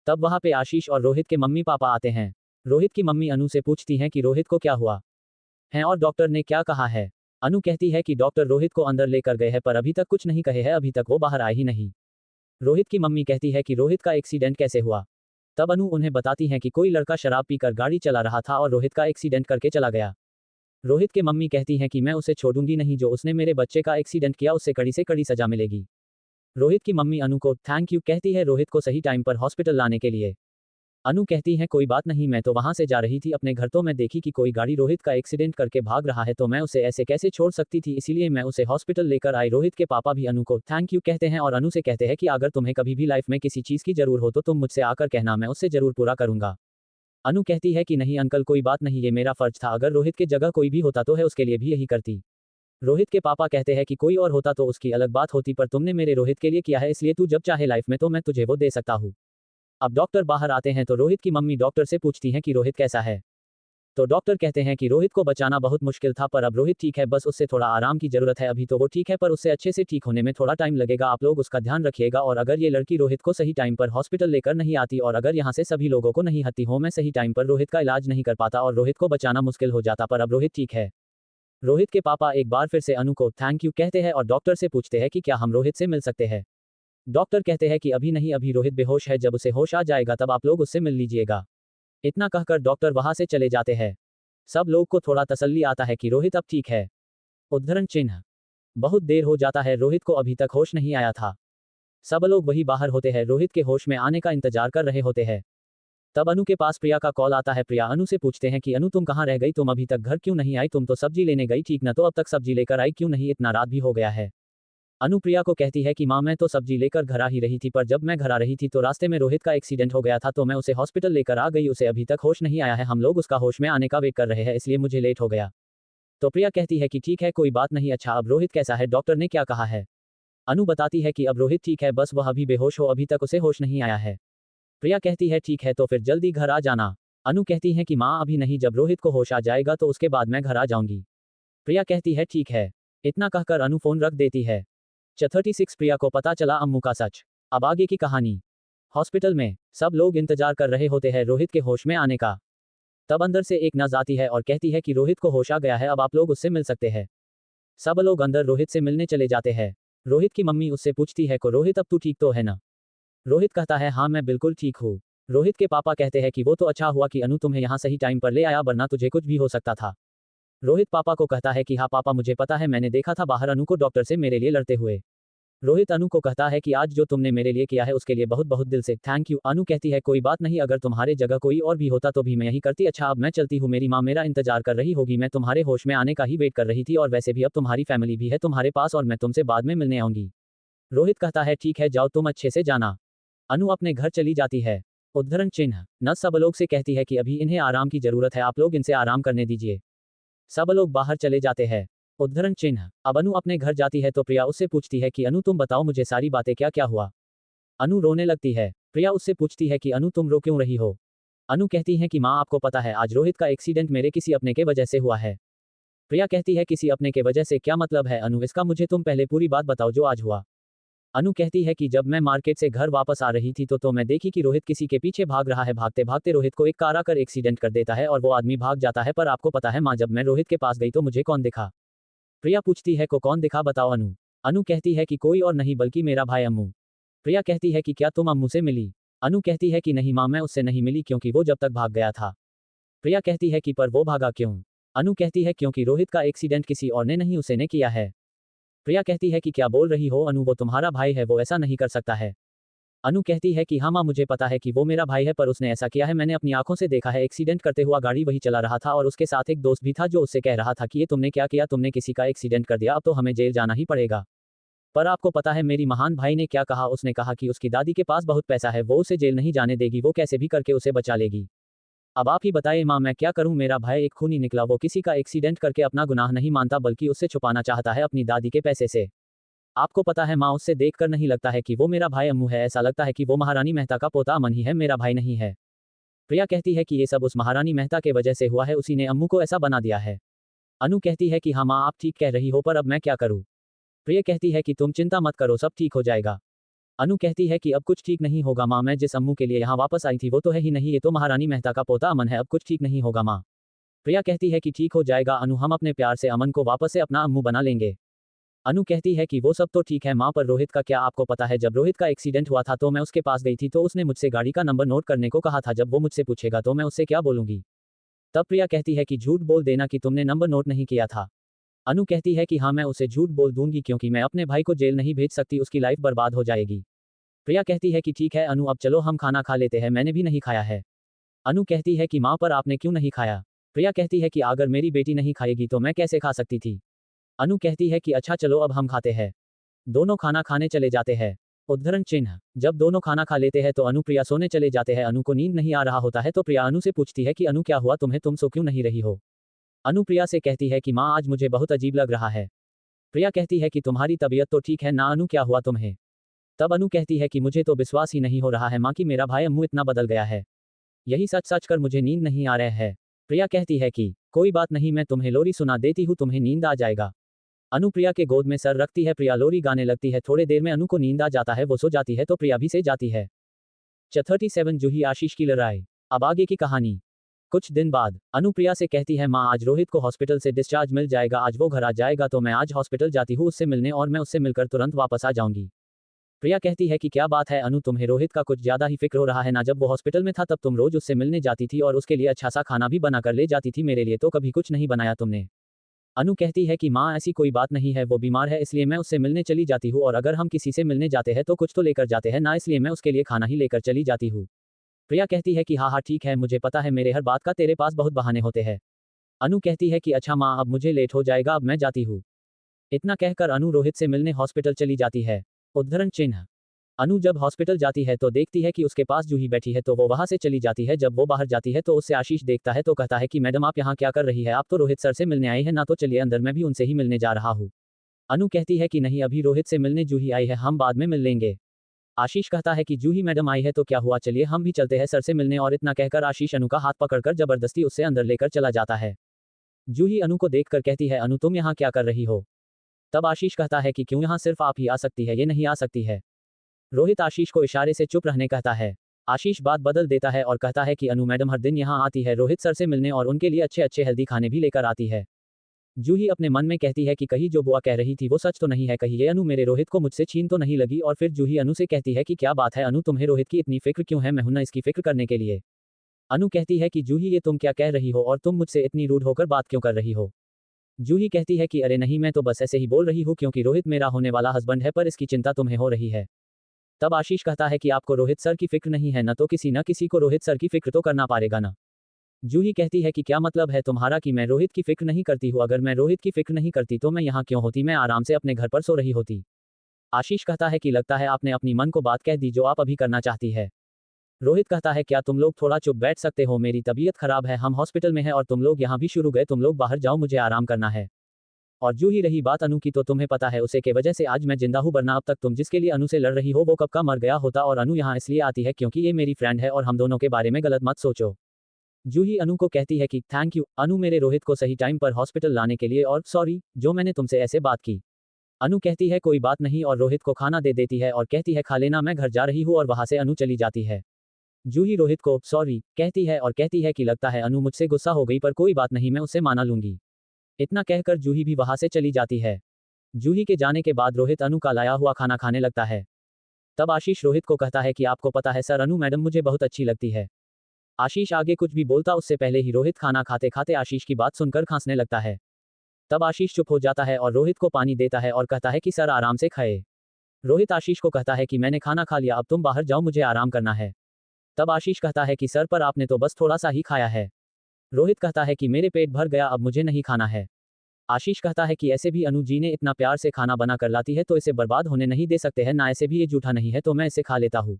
Speaker 1: तब वहां पे आशीष और रोहित के मम्मी पापा आते हैं। रोहित की मम्मी अनु से पूछती हैं कि रोहित को क्या हुआ है और डॉक्टर ने क्या कहा है। अनु कहती है कि डॉक्टर रोहित को अंदर लेकर गए हैं पर अभी तक कुछ नहीं कहे हैं, अभी तक वो बाहर आए ही नहीं। रोहित की मम्मी कहती है कि रोहित का एक्सीडेंट कैसे हुआ। तब अनु उन्हें बताती है कि कोई लड़का शराब पीकर गाड़ी चला रहा था और रोहित का एक्सीडेंट करके चला गया। रोहित के मम्मी कहती हैं कि मैं उसे छोड़ूंगी नहीं, जो उसने मेरे बच्चे का एक्सीडेंट किया उससे कड़ी से कड़ी सजा मिलेगी। रोहित की मम्मी अनु को थैंक यू कहती है रोहित को सही टाइम पर हॉस्पिटल लाने के लिए। अनु कहती है कोई बात नहीं, मैं तो वहां से जा रही थी अपने घर, तो मैं देखी कि कोई गाड़ी रोहित का एक्सीडेंट करके भाग रहा है, तो मैं उसे ऐसे कैसे छोड़ सकती थी, इसीलिए मैं उसे हॉस्पिटल लेकर आई। रोहित के पापा भी अनु को थैंक यू कहते हैं और अनु से कहते हैं कि अगर तुम्हें कभी भी लाइफ में किसी चीज की जरूरत हो तो तुम मुझसे आकर कहना, मैं उससे जरूर पूरा करूंगा। अनु कहती है कि नहीं अंकल कोई बात नहीं, ये मेरा फर्ज था, अगर रोहित के जगह कोई भी होता तो है उसके लिए भी यही करती। रोहित के पापा कहते हैं कि कोई और होता तो उसकी अलग बात होती, पर तुमने मेरे रोहित के लिए किया है, इसलिए तू जब चाहे लाइफ में तो मैं तुझे वो दे सकता हूँ। अब डॉक्टर बाहर आते हैं तो रोहित की मम्मी डॉक्टर से पूछती हैं कि रोहित कैसा है। तो डॉक्टर कहते हैं कि रोहित को बचाना बहुत मुश्किल था, पर अब रोहित ठीक है, बस उससे थोड़ा आराम की जरूरत है। अभी तो वो ठीक है पर उससे अच्छे से ठीक होने में थोड़ा टाइम लगेगा, आप लोग उसका ध्यान रखिएगा। और अगर ये लड़की रोहित को सही टाइम पर हॉस्पिटल लेकर नहीं आती और अगर यहाँ से सभी लोगों को नहीं हत्ती हो, मैं सही टाइम पर रोहित का इलाज नहीं कर पाता और रोहित को बचाना मुश्किल हो जाता, पर अब रोहित ठीक है। रोहित के पापा एक बार फिर से अनु को थैंक यू कहते हैं और डॉक्टर से पूछते हैं कि क्या हम रोहित से मिल सकते हैं। डॉक्टर कहते हैं कि अभी नहीं, अभी रोहित बेहोश है, जब उसे होश आ जाएगा तब आप लोग उससे मिल लीजिएगा। इतना कहकर डॉक्टर वहां से चले जाते हैं। सब लोग को थोड़ा तसल्ली आता है कि रोहित अब ठीक है। उद्धरण चिन्ह। बहुत देर हो जाता है, रोहित को अभी तक होश नहीं आया था। सब लोग वही बाहर होते हैं, रोहित के होश में आने का इंतजार कर रहे होते हैं। तब अनु के पास प्रिया का कॉल आता है। प्रिया अनु से पूछते हैं कि अनु तुम कहाँ रह गई, तुम अभी तक घर क्यों नहीं आई, तुम तो सब्जी लेने गई ठीक ना, तो अब तक सब्जी लेकर आई क्यों नहीं, इतना रात भी हो गया है। अनु प्रिया को कहती है कि माँ मैं तो सब्जी लेकर घर आ ही रही थी, पर जब मैं घर आ रही थी तो रास्ते में रोहित का एक्सीडेंट हो गया था, तो मैं उसे हॉस्पिटल लेकर आ गई, उसे अभी तक होश नहीं आया है, हम लोग उसका होश में आने का वेट कर रहे हैं, इसलिए मुझे लेट हो गया। तो प्रिया कहती है कि ठीक है कोई बात नहीं, अच्छा अब रोहित कैसा है, डॉक्टर ने क्या कहा है। अनु बताती है कि अब रोहित ठीक है, बस वह अभी बेहोश हो, अभी तक उसे होश नहीं आया है। प्रिया कहती है ठीक है तो फिर जल्दी घर आ जाना। अनु कहती है कि माँ अभी नहीं, जब रोहित को होश आ जाएगा तो उसके बाद मैं घर आ जाऊंगी। प्रिया कहती है ठीक है। इतना कहकर अनु फोन रख देती है। 36 प्रिया को पता चला अम्मू का सच। अब आगे की कहानी। हॉस्पिटल में सब लोग इंतजार कर रहे होते हैं रोहित के होश में आने का। तब अंदर से एक नर्स आती है और कहती है कि रोहित को होश आ गया है, अब आप लोग उससे मिल सकते हैं। सब लोग अंदर रोहित से मिलने चले जाते हैं। रोहित की मम्मी उससे पूछती है को रोहित अब तू ठीक तो है ना। रोहित कहता है हाँ मैं बिल्कुल ठीक हूँ। रोहित के पापा कहते हैं कि वो तो अच्छा हुआ कि अनु तुम्हें यहाँ सही टाइम पर ले आया, वरना तुझे कुछ भी हो सकता था। रोहित पापा को कहता है कि हाँ पापा मुझे पता है, मैंने देखा था बाहर अनु को डॉक्टर से मेरे लिए लड़ते हुए। रोहित अनु को कहता है कि आज जो तुमने मेरे लिए किया है उसके लिए बहुत बहुत दिल से थैंक यू। अनु कहती है कोई बात नहीं, अगर तुम्हारे जगह कोई और भी होता तो भी मैं यही करती। अच्छा अब मैं चलती हूँ, मेरी माँ मेरा इंतजार कर रही होगी, मैं तुम्हारे होश में आने का ही वेट कर रही थी, और वैसे भी अब तुम्हारी फैमिली भी है तुम्हारे पास और मैं तुमसे बाद में मिलने आऊंगी। रोहित कहता है ठीक है जाओ तुम अच्छे से जाना। अनु अपने घर चली जाती है। उद्धरण चिन्ह। नर्स सब लोग से कहती है कि अभी इन्हें आराम की जरूरत है, आप लोग इनसे आराम करने दीजिए। सब लोग बाहर चले जाते हैं। उद्धरण चिन्ह। अब अनु अपने घर जाती है तो प्रिया उससे पूछती है कि अनु तुम बताओ मुझे सारी बातें, क्या क्या हुआ। अनु रोने लगती है। प्रिया उससे पूछती है कि अनु तुम रो क्यों रही हो। अनु कहती है कि माँ आपको पता है आज रोहित का एक्सीडेंट मेरे किसी अपने के वजह से हुआ है। प्रिया कहती है किसी अपने के वजह से क्या मतलब है अनु, इसका मुझे तुम पहले पूरी बात बताओ जो आज हुआ। अनु कहती है कि जब मैं मार्केट से घर वापस आ रही थी तो मैं देखी कि रोहित किसी के पीछे भाग रहा है, भागते भागते रोहित को एक कार आकर एक्सीडेंट कर देता है और वो आदमी भाग जाता है, पर आपको पता है माँ जब मैं रोहित के पास गई तो मुझे कौन दिखा। प्रिया पूछती है को कौन दिखा बताओ अनु। अनु कहती है कि कोई और नहीं बल्कि मेरा भाई अम्मू। प्रिया कहती है कि क्या तुम अम्मू से मिली? अनु कहती है कि नहीं माँ, मैं उससे नहीं मिली क्योंकि वो जब तक भाग गया था। प्रिया कहती है कि पर वो भागा क्यों? अनु कहती है क्योंकि रोहित का एक्सीडेंट किसी और ने नहीं उसे ने किया है। प्रिया कहती है कि क्या बोल रही हो अनु, वो तुम्हारा भाई है, वो ऐसा नहीं कर सकता है। अनु कहती है कि हाँ माँ, मुझे पता है कि वो मेरा भाई है पर उसने ऐसा किया है, मैंने अपनी आंखों से देखा है। एक्सीडेंट करते हुआ गाड़ी वही चला रहा था और उसके साथ एक दोस्त भी था जो उससे कह रहा था कि ये तुमने क्या किया, तुमने किसी का एक्सीडेंट कर दिया, अब तो हमें जेल जाना ही पड़ेगा। पर आपको पता है मेरी महान भाई ने क्या कहा? उसने कहा कि उसकी दादी के पास बहुत पैसा है, वो उसे जेल नहीं जाने देगी, वो कैसे भी करके उसे बचा लेगी। अब आप ही बताइए माँ, मैं क्या करूँ? मेरा भाई एक खूनी निकला, वो किसी का एक्सीडेंट करके अपना गुनाह नहीं मानता बल्कि उससे छुपाना चाहता है अपनी दादी के पैसे से। आपको पता है माँ, उससे देखकर नहीं लगता है कि वो मेरा भाई अम्मू है, ऐसा लगता है कि वो महारानी मेहता का पोता अमन ही है, मेरा भाई नहीं है। प्रिया कहती है कि ये सब उस महारानी मेहता के वजह से हुआ है, उसी ने अम्मू को ऐसा बना दिया है। अनु कहती है कि हाँ माँ, आप ठीक कह रही हो, पर अब मैं क्या करूँ? प्रिया कहती है कि तुम चिंता मत करो, सब ठीक हो जाएगा। अनु कहती है कि अब कुछ ठीक नहीं होगा माँ, मैं जिस अम्मू के लिए यहाँ वापस आई थी वो तो है ही नहीं, ये तो महारानी मेहता का पोता अमन है, अब कुछ ठीक नहीं होगा माँ। प्रिया कहती है कि ठीक हो जाएगा अनु, हम अपने प्यार से अमन को वापस से अपना अम्मू बना लेंगे। अनु कहती है कि वो सब तो ठीक है माँ, पर रोहित का क्या? आपको पता है जब रोहित का एक्सीडेंट हुआ था तो मैं उसके पास गई थी, तो उसने मुझसे गाड़ी का नंबर नोट करने को कहा था, जब वो मुझसे पूछेगा तो मैं उससे क्या बोलूंगी? तब प्रिया कहती है कि झूठ बोल देना कि तुमने नंबर नोट नहीं किया था। अनु कहती है कि हाँ, मैं उसे झूठ बोल दूंगी क्योंकि मैं अपने भाई को जेल नहीं भेज सकती, उसकी लाइफ बर्बाद हो जाएगी। प्रिया कहती है कि ठीक है अनु, अब चलो हम खाना खा लेते हैं, मैंने भी नहीं खाया है। अनु कहती है कि माँ, पर आपने क्यों नहीं खाया? प्रिया कहती है कि अगर मेरी बेटी नहीं खाएगी तो मैं कैसे खा सकती थी? अनु कहती है कि अच्छा चलो अब हम खाते हैं। दोनों खाना खाने चले जाते हैं। उद्धरण चिन्ह। जब दोनों खाना खा लेते हैं तो अनु प्रिया सोने चले जाते हैं। अनु को नींद नहीं आ रहा होता है तो प्रिया अनु से पूछती है कि अनु क्या हुआ तुम्हें, तुम सो क्यों नहीं रही हो? अनु प्रिया से कहती है कि माँ, आज मुझे बहुत अजीब लग रहा है। प्रिया कहती है कि तुम्हारी तबीयत तो ठीक है ना अनु, क्या हुआ तुम्हें? तब अनु कहती है कि मुझे तो विश्वास ही नहीं हो रहा है माँ कि मेरा भाई अम्मू इतना बदल गया है। यही सच सच कर मुझे नींद नहीं आ रहा है। प्रिया कहती है कि कोई बात नहीं, मैं तुम्हें लोरी सुना देती हूँ, तुम्हें नींद आ जाएगा। अनु प्रिया के गोद में सर रखती है, प्रिया लोरी गाने लगती है, थोड़े देर में अनु को नींद आ जाता है, वो सो जाती है तो प्रिया भी से जाती है। 37 जूही आशीष की लड़ाई। अब आगे की कहानी। कुछ दिन बाद अनु प्रिया से कहती है माँ, आज रोहित को हॉस्पिटल से डिस्चार्ज मिल जाएगा, आज वो घर आ जाएगा, तो मैं आज हॉस्पिटल जाती हूँ उससे मिलने और मैं उससे मिलकर तुरंत वापस आ जाऊंगी। प्रिया कहती है कि क्या बात है अनु, तुम्हें रोहित का कुछ ज्यादा ही फिक्र हो रहा है ना? जब वो हॉस्पिटल में था तब तुम रोज उससे मिलने जाती थी और उसके लिए अच्छा सा खाना भी बनाकर ले जाती थी, मेरे लिए तो कभी कुछ नहीं बनाया तुमने। अनु कहती है कि माँ, ऐसी कोई बात नहीं है, वो बीमार है इसलिए मैं उससे मिलने चली जाती हूँ, और अगर हम किसी से मिलने जाते हैं तो कुछ तो लेकर जाते हैं ना, इसलिए मैं उसके लिए खाना ही लेकर चली जाती हूँ। प्रिया कहती है कि हाँ हाँ ठीक है, मुझे पता है मेरे हर बात का तेरे पास बहुत बहाने होते हैं। अनु कहती है कि अच्छा माँ, अब मुझे लेट हो जाएगा, अब मैं जाती हूँ। इतना कहकर अनु रोहित से मिलने हॉस्पिटल चली जाती है। उद्धरण चिन्ह। अनु जब हॉस्पिटल जाती है तो देखती है कि उसके पास जूही बैठी है, तो वो वहां से चली जाती है। जब वो बाहर जाती है तो उससे आशीष देखता है तो कहता है कि मैडम आप यहाँ क्या कर रही है? आप तो रोहित सर से मिलने आई है ना, तो चलिए अंदर, मैं भी उनसे ही मिलने जा रहा हूँ। अनु कहती है कि नहीं, अभी रोहित से मिलने जूही आई है, हम बाद में मिल लेंगे। आशीष कहता है कि जूही मैडम आई है तो क्या हुआ, चलिए हम भी चलते हैं सर से मिलने, और इतना कहकर आशीष अनु का हाथ पकड़कर जबरदस्ती उससे अंदर लेकर चला जाता है। जूही अनु को देखकर कहती है अनु, तुम यहाँ क्या कर रही हो? तब आशीष कहता है कि क्यों, यहाँ सिर्फ आप ही आ सकती है, ये नहीं आ सकती है। रोहित आशीष को इशारे से चुप रहने कहता है। आशीष बात बदल देता है और कहता है कि अनु मैडम हर दिन यहाँ आती है रोहित सर से मिलने और उनके लिए अच्छे अच्छे हेल्दी खाने भी लेकर आती है। जूही अपने मन में कहती है कि कहीं जो बुआ कह रही थी वो सच तो नहीं है, कहीं ये अनु मेरे रोहित को मुझसे छीन तो नहीं लगी। और फिर जूही अनु से कहती है कि क्या बात है अनु, तुम्हें रोहित की इतनी फिक्र क्यों है? मैं हूं ना इसकी फिक्र करने के लिए। अनु कहती है कि जूही, ये तुम क्या कह रही हो और तुम मुझसे इतनी रूड होकर बात क्यों कर रही हो? जूही कहती है कि अरे नहीं, मैं तो बस ऐसे ही बोल रही हूँ क्योंकि रोहित मेरा होने वाला हस्बैंड है, पर इसकी चिंता तुम्हें हो रही है। तब आशीष कहता है कि आपको रोहित सर की फिक्र नहीं है ना, तो किसी न किसी को रोहित सर की फिक्र तो करना पड़ेगा ना। जूही कहती है कि क्या मतलब है तुम्हारा कि मैं रोहित की फिक्र नहीं करती हूँ? अगर मैं रोहित की फिक्र नहीं करती तो मैं यहाँ क्यों होती, मैं आराम से अपने घर पर सो रही होती। आशीष कहता है कि लगता है आपने अपनी मन को बात कह दी जो आप अभी करना चाहती है। रोहित कहता है क्या तुम लोग थोड़ा चुप बैठ सकते हो, मेरी तबीयत खराब है, हम हॉस्पिटल में हैं और तुम लोग यहाँ भी शुरू गए, तुम लोग बाहर जाओ, मुझे आराम करना है। और जूही, रही बात अनु की, तो तुम्हें पता है उसे के वजह से आज मैं जिंदा हूँ, वरना अब तक तुम जिसके लिए अनु से लड़ रही हो वो कब का मर गया होता। और अनु यहाँ इसलिए आती है क्योंकि ये मेरी फ्रेंड है और हम दोनों के बारे में गलत मत सोचो। जूही अनु को कहती है कि थैंक यू अनु, मेरे रोहित को सही टाइम पर हॉस्पिटल लाने के लिए, और सॉरी जो मैंने तुमसे ऐसे बात की। अनु कहती है कोई बात नहीं और रोहित को खाना दे देती है और कहती है खा लेना, मैं घर जा रही हूँ, और वहां से अनु चली जाती है। जूही रोहित को सॉरी कहती है और कहती है कि लगता है अनु मुझसे गुस्सा हो गई, पर कोई बात नहीं, मैं उससे माना लूंगी। इतना कहकर जूही भी वहां से चली जाती है। जूही के जाने के बाद रोहित अनु का लाया हुआ खाना खाने लगता है। तब आशीष रोहित को कहता है कि आपको पता है सर, अनु मैडम मुझे बहुत अच्छी लगती है। आशीष आगे कुछ भी बोलता उससे पहले ही रोहित खाना खाते खाते आशीष की बात सुनकर खांसने लगता है। तब आशीष चुप हो जाता है और रोहित को पानी देता है और कहता है कि सर आराम से खाए। रोहित आशीष को कहता है कि मैंने खाना खा लिया, अब तुम बाहर जाओ, मुझे आराम करना है। तब आशीष कहता है कि सर पर आपने तो बस थोड़ा सा ही खाया है। रोहित कहता है कि मेरे पेट भर गया, अब मुझे नहीं खाना है। आशीष कहता है कि ऐसे भी अनु जी ने इतना प्यार से खाना बना कर लाती है तो इसे बर्बाद होने नहीं दे सकते हैं ना, ऐसे भी ये जूठा नहीं है तो मैं इसे खा लेता हूँ।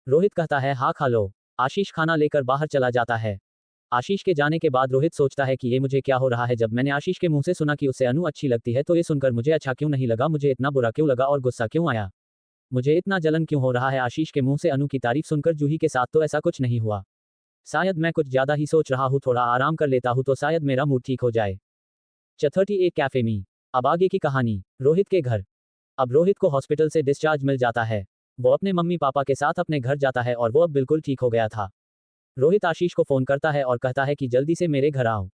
Speaker 1: रोहित कहता है हाँ खा लो। आशीष खाना लेकर बाहर चला जाता है। आशीष के जाने के बाद रोहित सोचता है कि ये मुझे क्या हो रहा है। जब मैंने आशीष के मुंह से सुना कि उसे अनु अच्छी लगती है तो ये सुनकर मुझे अच्छा क्यों नहीं लगा, मुझे इतना बुरा क्यों लगा और गुस्सा क्यों आया, मुझे इतना जलन क्यों हो रहा है। आशीष के मुंह से अनु की तारीफ सुनकर जूही के साथ तो ऐसा कुछ नहीं हुआ। शायद मैं कुछ ज्यादा ही सोच रहा हूँ, थोड़ा आराम कर लेता हूँ तो शायद मेरा मूड ठीक हो जाए। 38 कैफे में। अब आगे की कहानी। रोहित के घर। अब रोहित को हॉस्पिटल से डिस्चार्ज मिल जाता है। वो अपने मम्मी पापा के साथ अपने घर जाता है और वो अब बिल्कुल ठीक हो गया था। रोहित आशीष को फोन करता है और कहता है कि जल्दी से मेरे घर आओ।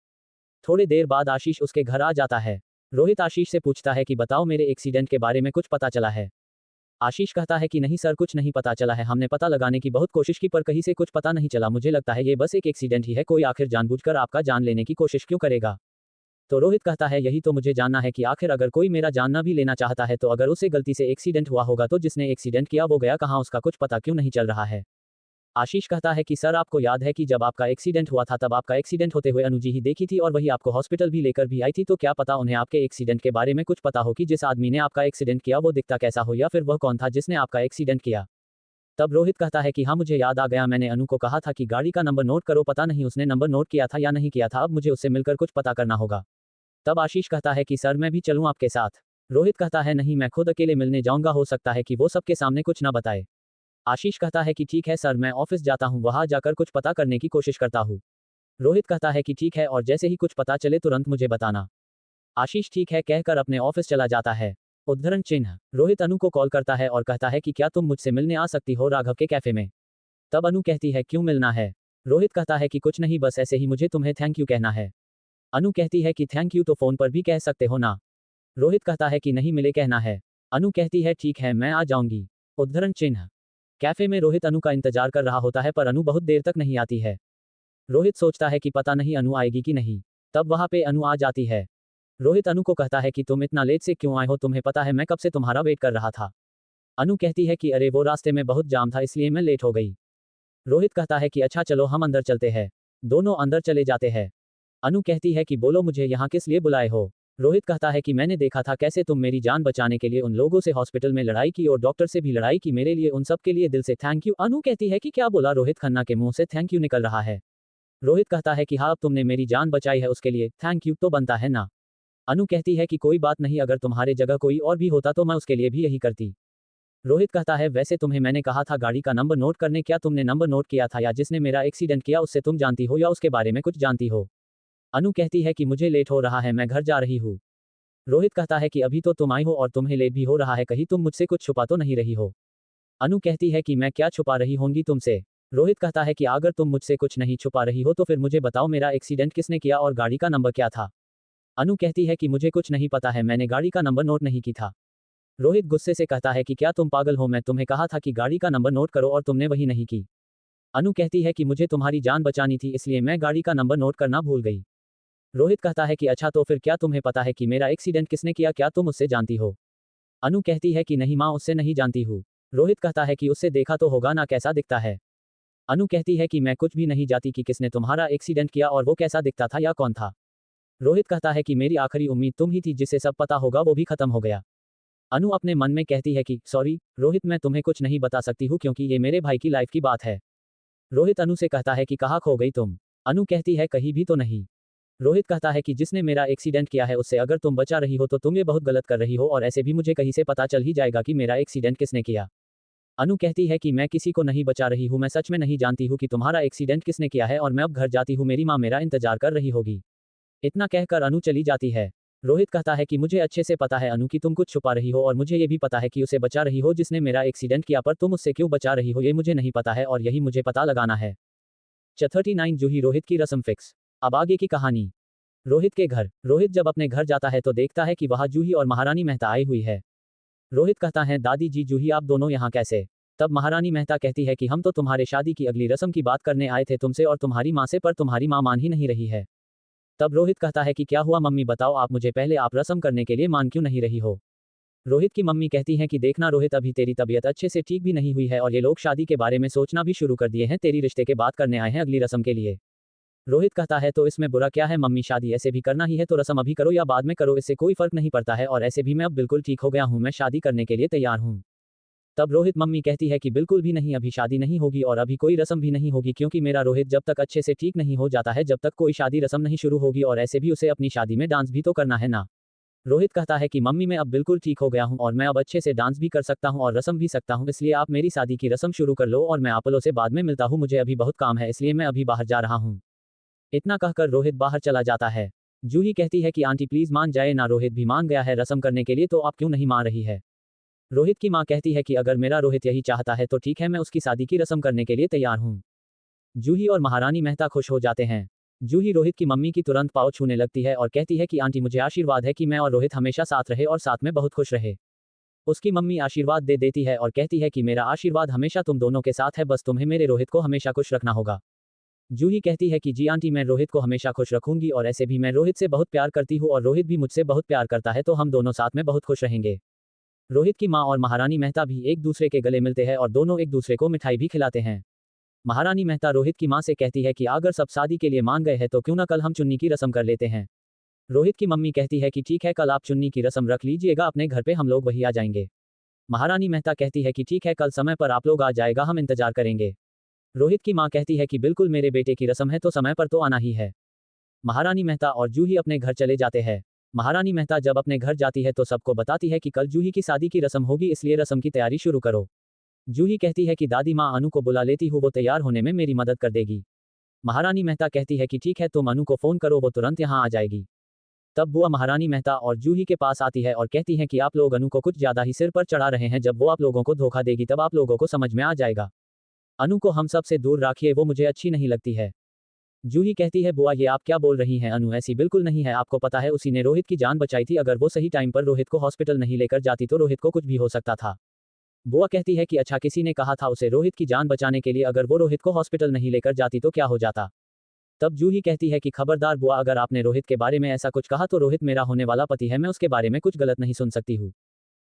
Speaker 1: थोड़ी देर बाद आशीष उसके घर आ जाता है। रोहित आशीष से पूछता है कि बताओ मेरे एक्सीडेंट के बारे में कुछ पता चला है। आशीष कहता है कि नहीं सर, कुछ नहीं पता चला है, हमने पता लगाने की बहुत कोशिश की पर कहीं से कुछ पता नहीं चला, मुझे लगता है ये बस एक एक्सीडेंट ही है, कोई आखिर जानबूझकर आपका जान लेने की कोशिश क्यों करेगा। तो रोहित कहता है यही तो मुझे जानना है कि आखिर अगर कोई मेरा जान ना भी लेना चाहता है तो अगर उसे गलती से एक्सीडेंट हुआ होगा तो जिसने एक्सीडेंट किया वो गया कहाँ, उसका कुछ पता क्यों नहीं चल रहा है। आशीष कहता है कि सर आपको याद है कि जब आपका एक्सीडेंट हुआ था तब आपका एक्सीडेंट होते हुए अनुजी ही देखी थी और वही आपको हॉस्पिटल भी लेकर भी आई थी, तो क्या पता उन्हें आपके एक्सीडेंट के बारे में कुछ पता हो कि जिस आदमी ने आपका एक्सीडेंट किया वो दिखता कैसा हो या फिर वह कौन था जिसने आपका एक्सीडेंट किया। तब रोहित कहता है कि हाँ मुझे याद आ गया, मैंने अनु को कहा था कि गाड़ी का नंबर नोट करो, पता नहीं उसने नंबर नोट किया था या नहीं किया था, अब मुझे उससे मिलकर कुछ पता करना होगा। तब आशीष कहता है कि सर मैं भी चलूं आपके साथ। रोहित कहता है नहीं, मैं खुद अकेले मिलने जाऊंगा, हो सकता है कि वो सबके सामने कुछ ना बताए। आशीष कहता है कि ठीक है सर, मैं ऑफिस जाता हूँ, वहां जाकर कुछ पता करने की कोशिश करता हूँ। रोहित कहता है कि ठीक है और जैसे ही कुछ पता चले तुरंत मुझे बताना। आशीष ठीक है कहकर अपने ऑफिस चला जाता है। उद्धरण चिन्ह। रोहित अनु को कॉल करता है और कहता है कि क्या तुम मुझसे मिलने आ सकती हो राघव के कैफे में। तब अनु कहती है क्यों मिलना है। रोहित कहता है कि कुछ नहीं, बस ऐसे ही मुझे तुम्हें थैंक यू कहना है। अनु कहती है कि थैंक यू तो फोन पर भी कह सकते हो ना। रोहित कहता है कि नहीं, मिले कहना है। अनु कहती है ठीक है मैं आ जाऊंगी। उद्धरण चिन्ह। कैफे में रोहित अनु का इंतजार कर रहा होता है पर अनु बहुत देर तक नहीं आती है। रोहित सोचता है कि पता नहीं अनु आएगी कि नहीं। तब वहां पे अनु आ जाती है। रोहित अनु को कहता है कि तुम इतना लेट से क्यों आए हो, तुम्हें पता है मैं कब से तुम्हारा वेट कर रहा था। अनु कहती है कि अरे वो रास्ते में बहुत जाम था इसलिए मैं लेट हो गई। रोहित कहता है कि अच्छा चलो हम अंदर चलते हैं। दोनों अंदर चले जाते हैं। अनु कहती है कि बोलो मुझे यहाँ किस लिए बुलाए हो। रोहित कहता है कि मैंने देखा था कैसे तुम मेरी जान बचाने के लिए उन लोगों से हॉस्पिटल में लड़ाई की और डॉक्टर से भी लड़ाई की, मेरे लिए उन सब के लिए दिल से थैंक यू। अनु कहती है कि क्या बोला, रोहित खन्ना के मुंह से थैंक यू निकल रहा है। रोहित कहता है कि हाँ अब तुमने मेरी जान बचाई है उसके लिए थैंक यू तो बनता है ना। अनु कहती है कि कोई बात नहीं, अगर तुम्हारे जगह कोई और भी होता तो मैं उसके लिए भी यही करती। रोहित कहता है वैसे तुम्हें मैंने कहा था गाड़ी का नंबर नोट करने, क्या तुमने नंबर नोट किया था या जिसने मेरा एक्सीडेंट किया उससे तुम जानती हो या उसके बारे में कुछ जानती हो। अनु कहती है कि मुझे लेट हो रहा है, मैं घर जा रही हूँ। रोहित कहता है कि अभी तो तुम आई हो और तुम्हें लेट भी हो रहा है, कहीं तुम मुझसे कुछ छुपा तो नहीं रही हो। अनु कहती है कि मैं क्या छुपा रही होंगी तुमसे। रोहित कहता है कि अगर तुम मुझसे कुछ नहीं छुपा रही हो तो फिर मुझे बताओ मेरा एक्सीडेंट किसने किया और गाड़ी का नंबर क्या था। अनु कहती है कि मुझे कुछ नहीं पता है, मैंने गाड़ी का नंबर नोट नहीं की था। रोहित गुस्से से कहता है कि क्या तुम पागल हो, मैं तुम्हें कहा था कि गाड़ी का नंबर नोट करो और तुमने वही नहीं की। अनु कहती है कि मुझे तुम्हारी जान बचानी थी इसलिए मैं गाड़ी का नंबर नोट करना भूल गई। रोहित कहता है कि अच्छा तो फिर क्या तुम्हें पता है कि मेरा एक्सीडेंट किसने किया, क्या तुम उससे जानती हो। अनु कहती है कि नहीं माँ, उससे नहीं जानती हूँ। रोहित कहता है कि उससे देखा तो होगा ना, कैसा दिखता है। अनु कहती है कि मैं कुछ भी नहीं जानती कि किसने तुम्हारा एक्सीडेंट किया और वो कैसा दिखता था या कौन था। रोहित कहता है कि मेरी आखिरी उम्मीद तुम ही थी, जिससे सब पता होगा वो भी खत्म हो गया। अनु अपने मन में कहती है कि सॉरी रोहित, मैं तुम्हें कुछ नहीं बता सकती हूँ क्योंकि ये मेरे भाई की लाइफ की बात है। रोहित अनु से कहता है कि कहाँ खो गई तुम। अनु कहती है कहीं भी तो नहीं। रोहित कहता है कि जिसने मेरा एक्सीडेंट किया है उससे अगर तुम बचा रही हो तो तुम ये बहुत गलत कर रही हो और ऐसे भी मुझे कहीं से पता चल ही जाएगा कि मेरा एक्सीडेंट किसने किया। अनु कहती है कि मैं किसी को नहीं बचा रही हूँ, मैं सच में नहीं जानती हूँ कि तुम्हारा एक्सीडेंट किसने किया है और मैं अब घर जाती हूँ, मेरी माँ मेरा इंतजार कर रही होगी। इतना कहकर अनु चली जाती है। रोहित कहता है कि मुझे अच्छे से पता है अनु कि तुम कुछ छुपा रही हो और मुझे ये भी पता है कि उसे बचा रही हो जिसने मेरा एक्सीडेंट किया, पर तुम उससे क्यों बचा रही हो ये मुझे नहीं पता है और यही मुझे पता लगाना है। 39 जूही रोहित की रस्म फिक्स। अब आगे की कहानी। रोहित के घर। रोहित जब अपने घर जाता है तो देखता है कि वहां जूही और महारानी मेहता आई हुई है। रोहित कहता है, दादी जी, जूही, आप दोनों यहाँ कैसे? तब महारानी मेहता कहती है कि हम तो तुम्हारे शादी की अगली रस्म की बात करने आए थे तुमसे और तुम्हारी माँ से, पर तुम्हारी माँ मान ही नहीं रही है। तब रोहित कहता है कि क्या हुआ मम्मी, बताओ आप मुझे पहले, आप रस्म करने के लिए मान क्यों नहीं रही हो? रोहित की मम्मी कहती हैं कि देखना रोहित, अभी तेरी तबीयत अच्छे से ठीक भी नहीं हुई है और ये लोग शादी के बारे में सोचना भी शुरू कर दिए हैं, तेरी रिश्ते के बात करने आए हैं अगली रस्म के लिए। रोहित कहता है, तो इसमें बुरा क्या है मम्मी, शादी ऐसे भी करना ही है तो रस्म अभी करो या बाद में करो, इससे कोई फर्क नहीं पड़ता है, और ऐसे भी मैं अब बिल्कुल ठीक हो गया हूँ, मैं शादी करने के लिए तैयार हूँ। तब रोहित मम्मी कहती है कि बिल्कुल भी नहीं, अभी शादी नहीं होगी और अभी कोई रस्म भी नहीं होगी, क्योंकि मेरा रोहित जब तक अच्छे से ठीक नहीं हो जाता है जब तक कोई शादी रस्म नहीं शुरू होगी, और ऐसे भी उसे अपनी शादी में डांस भी तो करना है ना। रोहित कहता है कि मम्मी, मैं अब बिल्कुल ठीक हो गया हूँ और मैं अब अच्छे से डांस भी कर सकता हूँ और रस्म भी सकता हूँ, इसलिए आप मेरी शादी की रस्म शुरू कर लो और मैं आप लोगों से बाद में मिलता हूँ, मुझे अभी बहुत काम है इसलिए मैं अभी बाहर जा रहा हूँ। इतना कहकर रोहित बाहर चला जाता है। जूही कहती है कि आंटी प्लीज मान जाए ना, रोहित भी मान गया है रस्म करने के लिए, तो आप क्यों नहीं मान रही है? रोहित की माँ कहती है कि अगर मेरा रोहित यही चाहता है तो ठीक है, मैं उसकी शादी की रस्म करने के लिए तैयार हूँ। जूही और महारानी मेहता खुश हो जाते हैं। जूही रोहित की मम्मी की तुरंत पाँव छूने लगती है और कहती है कि आंटी, मुझे आशीर्वाद है कि मैं और रोहित हमेशा साथ रहे और साथ में बहुत खुश रहे। उसकी मम्मी आशीर्वाद दे देती है और कहती है कि मेरा आशीर्वाद हमेशा तुम दोनों के साथ है, बस तुम्हें मेरे रोहित को हमेशा खुश रखना होगा। जूही कहती है कि जी आंटी, मैं रोहित को हमेशा खुश रखूंगी और ऐसे भी मैं रोहित से बहुत प्यार करती हूँ और रोहित भी मुझसे बहुत प्यार करता है, तो हम दोनों साथ में बहुत खुश रहेंगे। रोहित की माँ और महारानी मेहता भी एक दूसरे के गले मिलते हैं और दोनों एक दूसरे को मिठाई भी खिलाते हैं। महारानी मेहता रोहित की माँ से कहती है कि अगर सब शादी के लिए मान गए हैं तो क्यों ना कल हम चुन्नी की रस्म कर लेते हैं। रोहित की मम्मी कहती है कि ठीक है, कल आप चुन्नी की रस्म रख लीजिएगा अपने घर पे, हम लोग वही आ जाएंगे। महारानी मेहता कहती है कि ठीक है, कल समय पर आप लोग आ जाएगा, हम इंतजार करेंगे। रोहित की माँ कहती है कि बिल्कुल, मेरे बेटे की रस्म है तो समय पर तो आना ही है। महारानी मेहता और जूही अपने घर चले जाते हैं। महारानी मेहता जब अपने घर जाती है तो सबको बताती है कि कल जूही की शादी की रस्म होगी, इसलिए रस्म की तैयारी शुरू करो। जूही कहती है कि दादी माँ, अनु को बुला लेती हूँ, वो तैयार होने में मेरी मदद कर देगी। महारानी मेहता कहती है कि ठीक है, तुम अनु को फोन करो, वो तुरंत यहाँ आ जाएगी। तब बुआ महारानी मेहता और जूही के पास आती है और कहती है कि आप लोग अनु को कुछ ज्यादा ही सिर पर चढ़ा रहे हैं, जब वो आप लोगों को धोखा देगी तब आप लोगों को समझ में आ जाएगा। अनु को हम सब से दूर रखिए, वो मुझे अच्छी नहीं लगती है। जूही कहती है, बुआ ये आप क्या बोल रही हैं, अनु ऐसी बिल्कुल नहीं है, आपको पता है उसी ने रोहित की जान बचाई थी, अगर वो सही टाइम पर रोहित को हॉस्पिटल नहीं लेकर जाती तो रोहित को कुछ भी हो सकता था। बुआ कहती है कि अच्छा, किसी ने कहा था उसे रोहित की जान बचाने के लिए, अगर वो रोहित को हॉस्पिटल नहीं लेकर जाती तो क्या हो जाता? तब जूही कहती है कि खबरदार बुआ, अगर आपने रोहित के बारे में ऐसा कुछ कहा तो रोहित मेरा होने वाला पति है, मैं उसके बारे में कुछ गलत नहीं सुन सकती हूँ।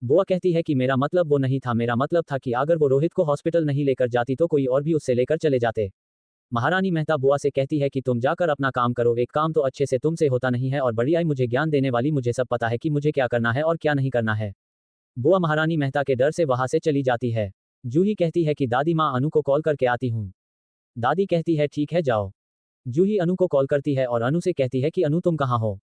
Speaker 1: बुआ कहती है कि मेरा मतलब वो नहीं था, मेरा मतलब था कि अगर वो रोहित को हॉस्पिटल नहीं लेकर जाती तो कोई और भी उससे लेकर चले जाते। महारानी मेहता बुआ से कहती है कि तुम जाकर अपना काम करो, एक काम तो अच्छे से तुमसे होता नहीं है और बड़ी आई मुझे ज्ञान देने वाली, मुझे सब पता है कि मुझे क्या करना है और क्या नहीं करना है। बुआ महारानी मेहता के डर से वहां से चली जाती है। जूही कहती है कि दादी माँ, अनु को कॉल करके आती हूँ। दादी कहती है ठीक है, जाओ। जूही अनु को कॉल करती है और अनु से कहती है कि अनु तुम कहाँ हो?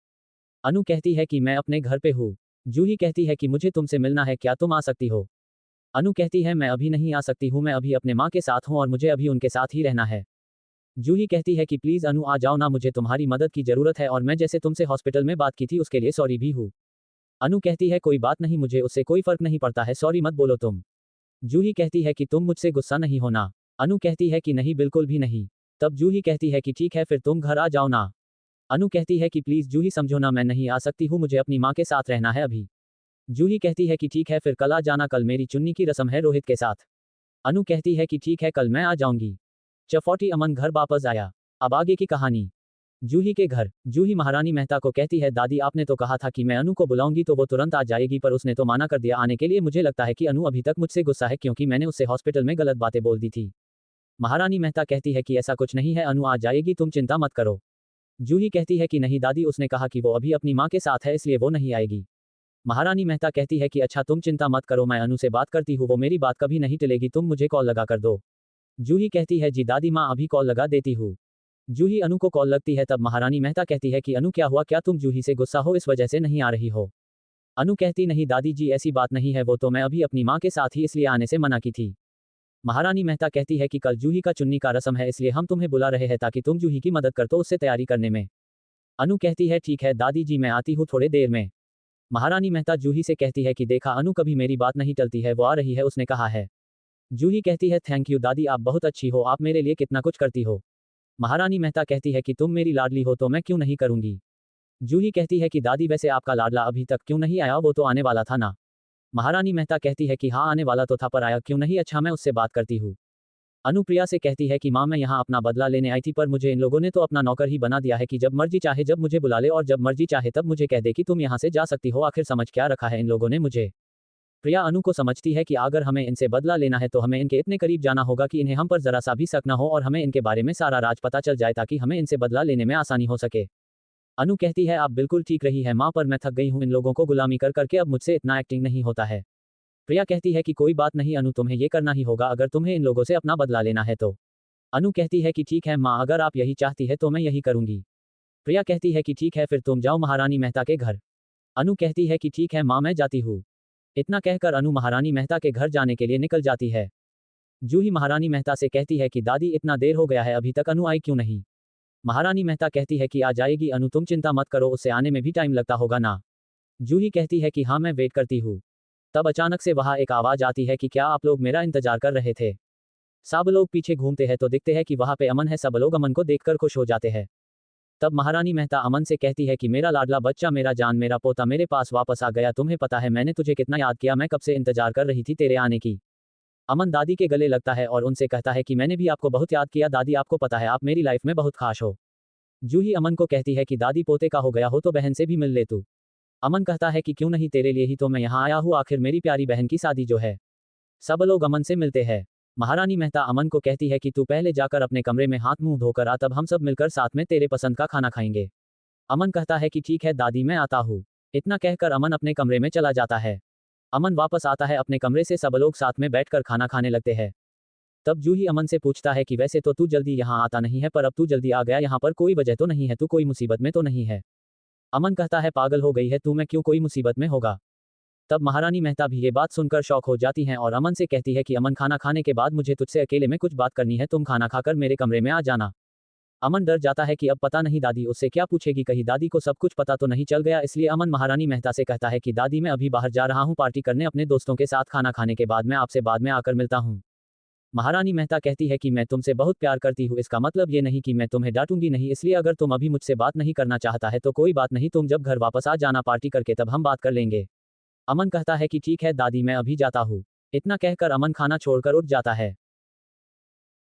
Speaker 1: अनु कहती है कि मैं अपने घर पे हूँ। जूही कहती है कि मुझे तुमसे मिलना है, क्या तुम आ सकती हो? अनु कहती है मैं अभी नहीं आ सकती हूँ, मैं अभी अपने माँ के साथ हूँ और मुझे अभी उनके साथ ही रहना है। जूही कहती है कि प्लीज अनु आ जाओ ना, मुझे तुम्हारी मदद की जरूरत है और मैं जैसे तुमसे हॉस्पिटल में बात की थी उसके लिए सॉरी भी हूँ। अनु कहती है कोई बात नहीं, मुझे उससे कोई फर्क नहीं पड़ता है, सॉरी मत बोलो तुम। जूही कहती है कि तुम मुझसे गुस्सा नहीं होना। अनु कहती है कि नहीं, बिल्कुल भी नहीं। तब जूही कहती है कि ठीक है, फिर तुम घर आ जाओ ना। अनु कहती है कि प्लीज जूही समझो ना, मैं नहीं आ सकती हूँ, मुझे अपनी माँ के साथ रहना है अभी। जूही कहती है कि ठीक है, फिर कल आ जाना, कल मेरी चुन्नी की रस्म है रोहित के साथ। अनु कहती है कि ठीक है, कल मैं आ जाऊंगी। चफौटी अमन घर वापस आया। अब आगे की कहानी। जूही के घर। जूही महारानी मेहता को कहती है, दादी आपने तो कहा था कि मैं अनु को बुलाऊंगी तो वो तुरंत आ जाएगी, पर उसने तो मना कर दिया आने के लिए, मुझे लगता है कि अनु अभी तक मुझसे गुस्सा है क्योंकि मैंने उससे हॉस्पिटल में गलत बातें बोल दी थी। महारानी मेहता कहती है कि ऐसा कुछ नहीं है, अनु आ जाएगी, तुम चिंता मत करो। जूही कहती है कि नहीं दादी, उसने कहा कि वो अभी अपनी माँ के साथ है इसलिए वो नहीं आएगी। महारानी मेहता कहती है कि अच्छा तुम चिंता मत करो, मैं अनु से बात करती हूँ, वो मेरी बात कभी नहीं टलेगी, तुम मुझे कॉल लगा कर दो। जूही कहती है जी दादी माँ, अभी कॉल लगा देती हूँ। जूही अनु को कॉल लगती है, तब महारानी मेहता कहती है कि अनु क्या हुआ, क्या तुम जूही से गुस्सा हो इस वजह से नहीं आ रही हो? अनु कहती नहीं दादी जी, ऐसी बात नहीं है, वो तो मैं अभी अपनी माँ के साथ ही इसलिए आने से मना की थी। महारानी मेहता कहती है कि कल जूही का चुन्नी का रस्म है इसलिए हम तुम्हें बुला रहे हैं ताकि तुम जूही की मदद कर तो उससे तैयारी करने में। अनु कहती है ठीक है दादी जी, मैं आती हूँ थोड़े देर में। महारानी मेहता जूही से कहती है कि देखा अनु, कभी मेरी बात नहीं टलती है, वो आ रही है, उसने कहा है। जूही कहती है थैंक यू दादी, आप बहुत अच्छी हो, आप मेरे लिए कितना कुछ करती हो। महारानी मेहता कहती है कि तुम मेरी लाडली हो तो मैं क्यों नहीं करूंगी। जूही कहती है कि दादी वैसे आपका लाडला अभी तक क्यों नहीं आया, वो तो आने वाला था ना। महारानी मेहता कहती है कि हाँ आने वाला तो था पर आया क्यों नहीं, अच्छा मैं उससे बात करती हूँ। अनुप्रिया से कहती है कि माँ मैं यहाँ अपना बदला लेने आई थी पर मुझे इन लोगों ने तो अपना नौकर ही बना दिया है कि जब मर्जी चाहे जब मुझे बुला ले और जब मर्जी चाहे तब मुझे कह दे कि तुम यहाँ से जा सकती हो, आखिर समझ क्या रखा है इन लोगों ने मुझे। प्रिया अनु को समझती है कि अगर हमें इनसे बदला लेना है तो हमें इनके इतने करीब जाना होगा कि इन्हें हम पर जरा सा भी शक न हो और हमें इनके बारे में सारा राज पता चल जाए ताकि हमें इनसे बदला लेने में आसानी हो सके। अनु कहती है आप बिल्कुल ठीक रही है माँ, पर मैं थक गई हूँ इन लोगों को गुलामी कर करके, अब मुझसे इतना एक्टिंग नहीं होता है। प्रिया कहती है कि कोई बात नहीं अनु, तुम्हें ये करना ही होगा अगर तुम्हें इन लोगों से अपना बदला लेना है तो। अनु कहती है कि ठीक है माँ, अगर आप यही चाहती है तो मैं यही करूंगी। प्रिया कहती है कि ठीक है फिर तुम जाओ महारानी मेहता के घर। अनु कहती है कि ठीक है माँ मैं जाती हूँ। इतना कहकर अनु महारानी मेहता के घर जाने के लिए निकल जाती है। जूही महारानी मेहता से कहती है कि दादी इतना देर हो गया है अभी तक अनु आई क्यों नहीं। महारानी मेहता कहती है कि आ जाएगी अनु, तुम चिंता मत करो, उससे आने में भी टाइम लगता होगा ना। जूही कहती है कि हाँ मैं वेट करती हूँ। तब अचानक से वहाँ एक आवाज आती है कि क्या आप लोग मेरा इंतजार कर रहे थे। सब लोग पीछे घूमते हैं तो दिखते हैं कि वहाँ पे अमन है, सब लोग अमन को देखकर खुश हो जाते हैं। तब महारानी मेहता अमन से कहती है कि मेरा लाडला बच्चा, मेरा जान, मेरा पोता मेरे पास वापस आ गया, तुम्हें पता है मैंने तुझे कितना याद किया, मैं कब से इंतजार कर रही थी तेरे आने की। अमन दादी के गले लगता है और उनसे कहता है कि मैंने भी आपको बहुत याद किया दादी, आपको पता है आप मेरी लाइफ में बहुत खास हो। जूही अमन को कहती है कि दादी पोते का हो गया हो तो बहन से भी मिल ले तू। अमन कहता है कि क्यों नहीं, तेरे लिए ही तो मैं यहाँ आया हूँ, आखिर मेरी प्यारी बहन की शादी जो है। सब लोग अमन से मिलते हैं। महारानी मेहता अमन को कहती है कि तू पहले जाकर अपने कमरे में हाथ मुंह धोकर आ, तब हम सब मिलकर साथ में तेरे पसंद का खाना खाएंगे। अमन कहता है कि ठीक है दादी मैं आता हूँ। इतना कहकर अमन अपने कमरे में चला जाता है। अमन वापस आता है अपने कमरे से, सब लोग साथ में बैठकर खाना खाने लगते हैं। तब जूही अमन से पूछता है कि वैसे तो तू जल्दी यहाँ आता नहीं है पर अब तू जल्दी आ गया यहाँ पर, कोई वजह तो नहीं है, तू कोई मुसीबत में तो नहीं है। अमन कहता है पागल हो गई है तू, मैं क्यों कोई मुसीबत में होगा। तब महारानी मेहता भी ये बात सुनकर शौक हो जाती हैं और अमन से कहती है कि अमन खाना खाने के बाद मुझे तुझसे अकेले में कुछ बात करनी है, तुम खाना खाकर मेरे कमरे में आ जाना। अमन डर जाता है कि अब पता नहीं दादी उससे क्या पूछेगी, कहीं दादी को सब कुछ पता तो नहीं चल गया, इसलिए अमन महारानी मेहता से कहता है कि दादी मैं अभी बाहर जा रहा हूँ पार्टी करने अपने दोस्तों के साथ, खाना खाने के बाद मैं आपसे बाद में आकर मिलता हूँ। महारानी मेहता कहती है कि मैं तुमसे बहुत प्यार करती हूँ, इसका मतलब ये नहीं कि मैं तुम्हें डांटूंगी नहीं, इसलिए अगर तुम अभी मुझसे बात नहीं करना चाहता है तो कोई बात नहीं, तुम जब घर वापस आ जाना पार्टी करके तब हम बात कर लेंगे। अमन कहता है कि ठीक है दादी मैं अभी जाता हूँ। इतना कहकर अमन खाना छोड़कर उठ जाता है।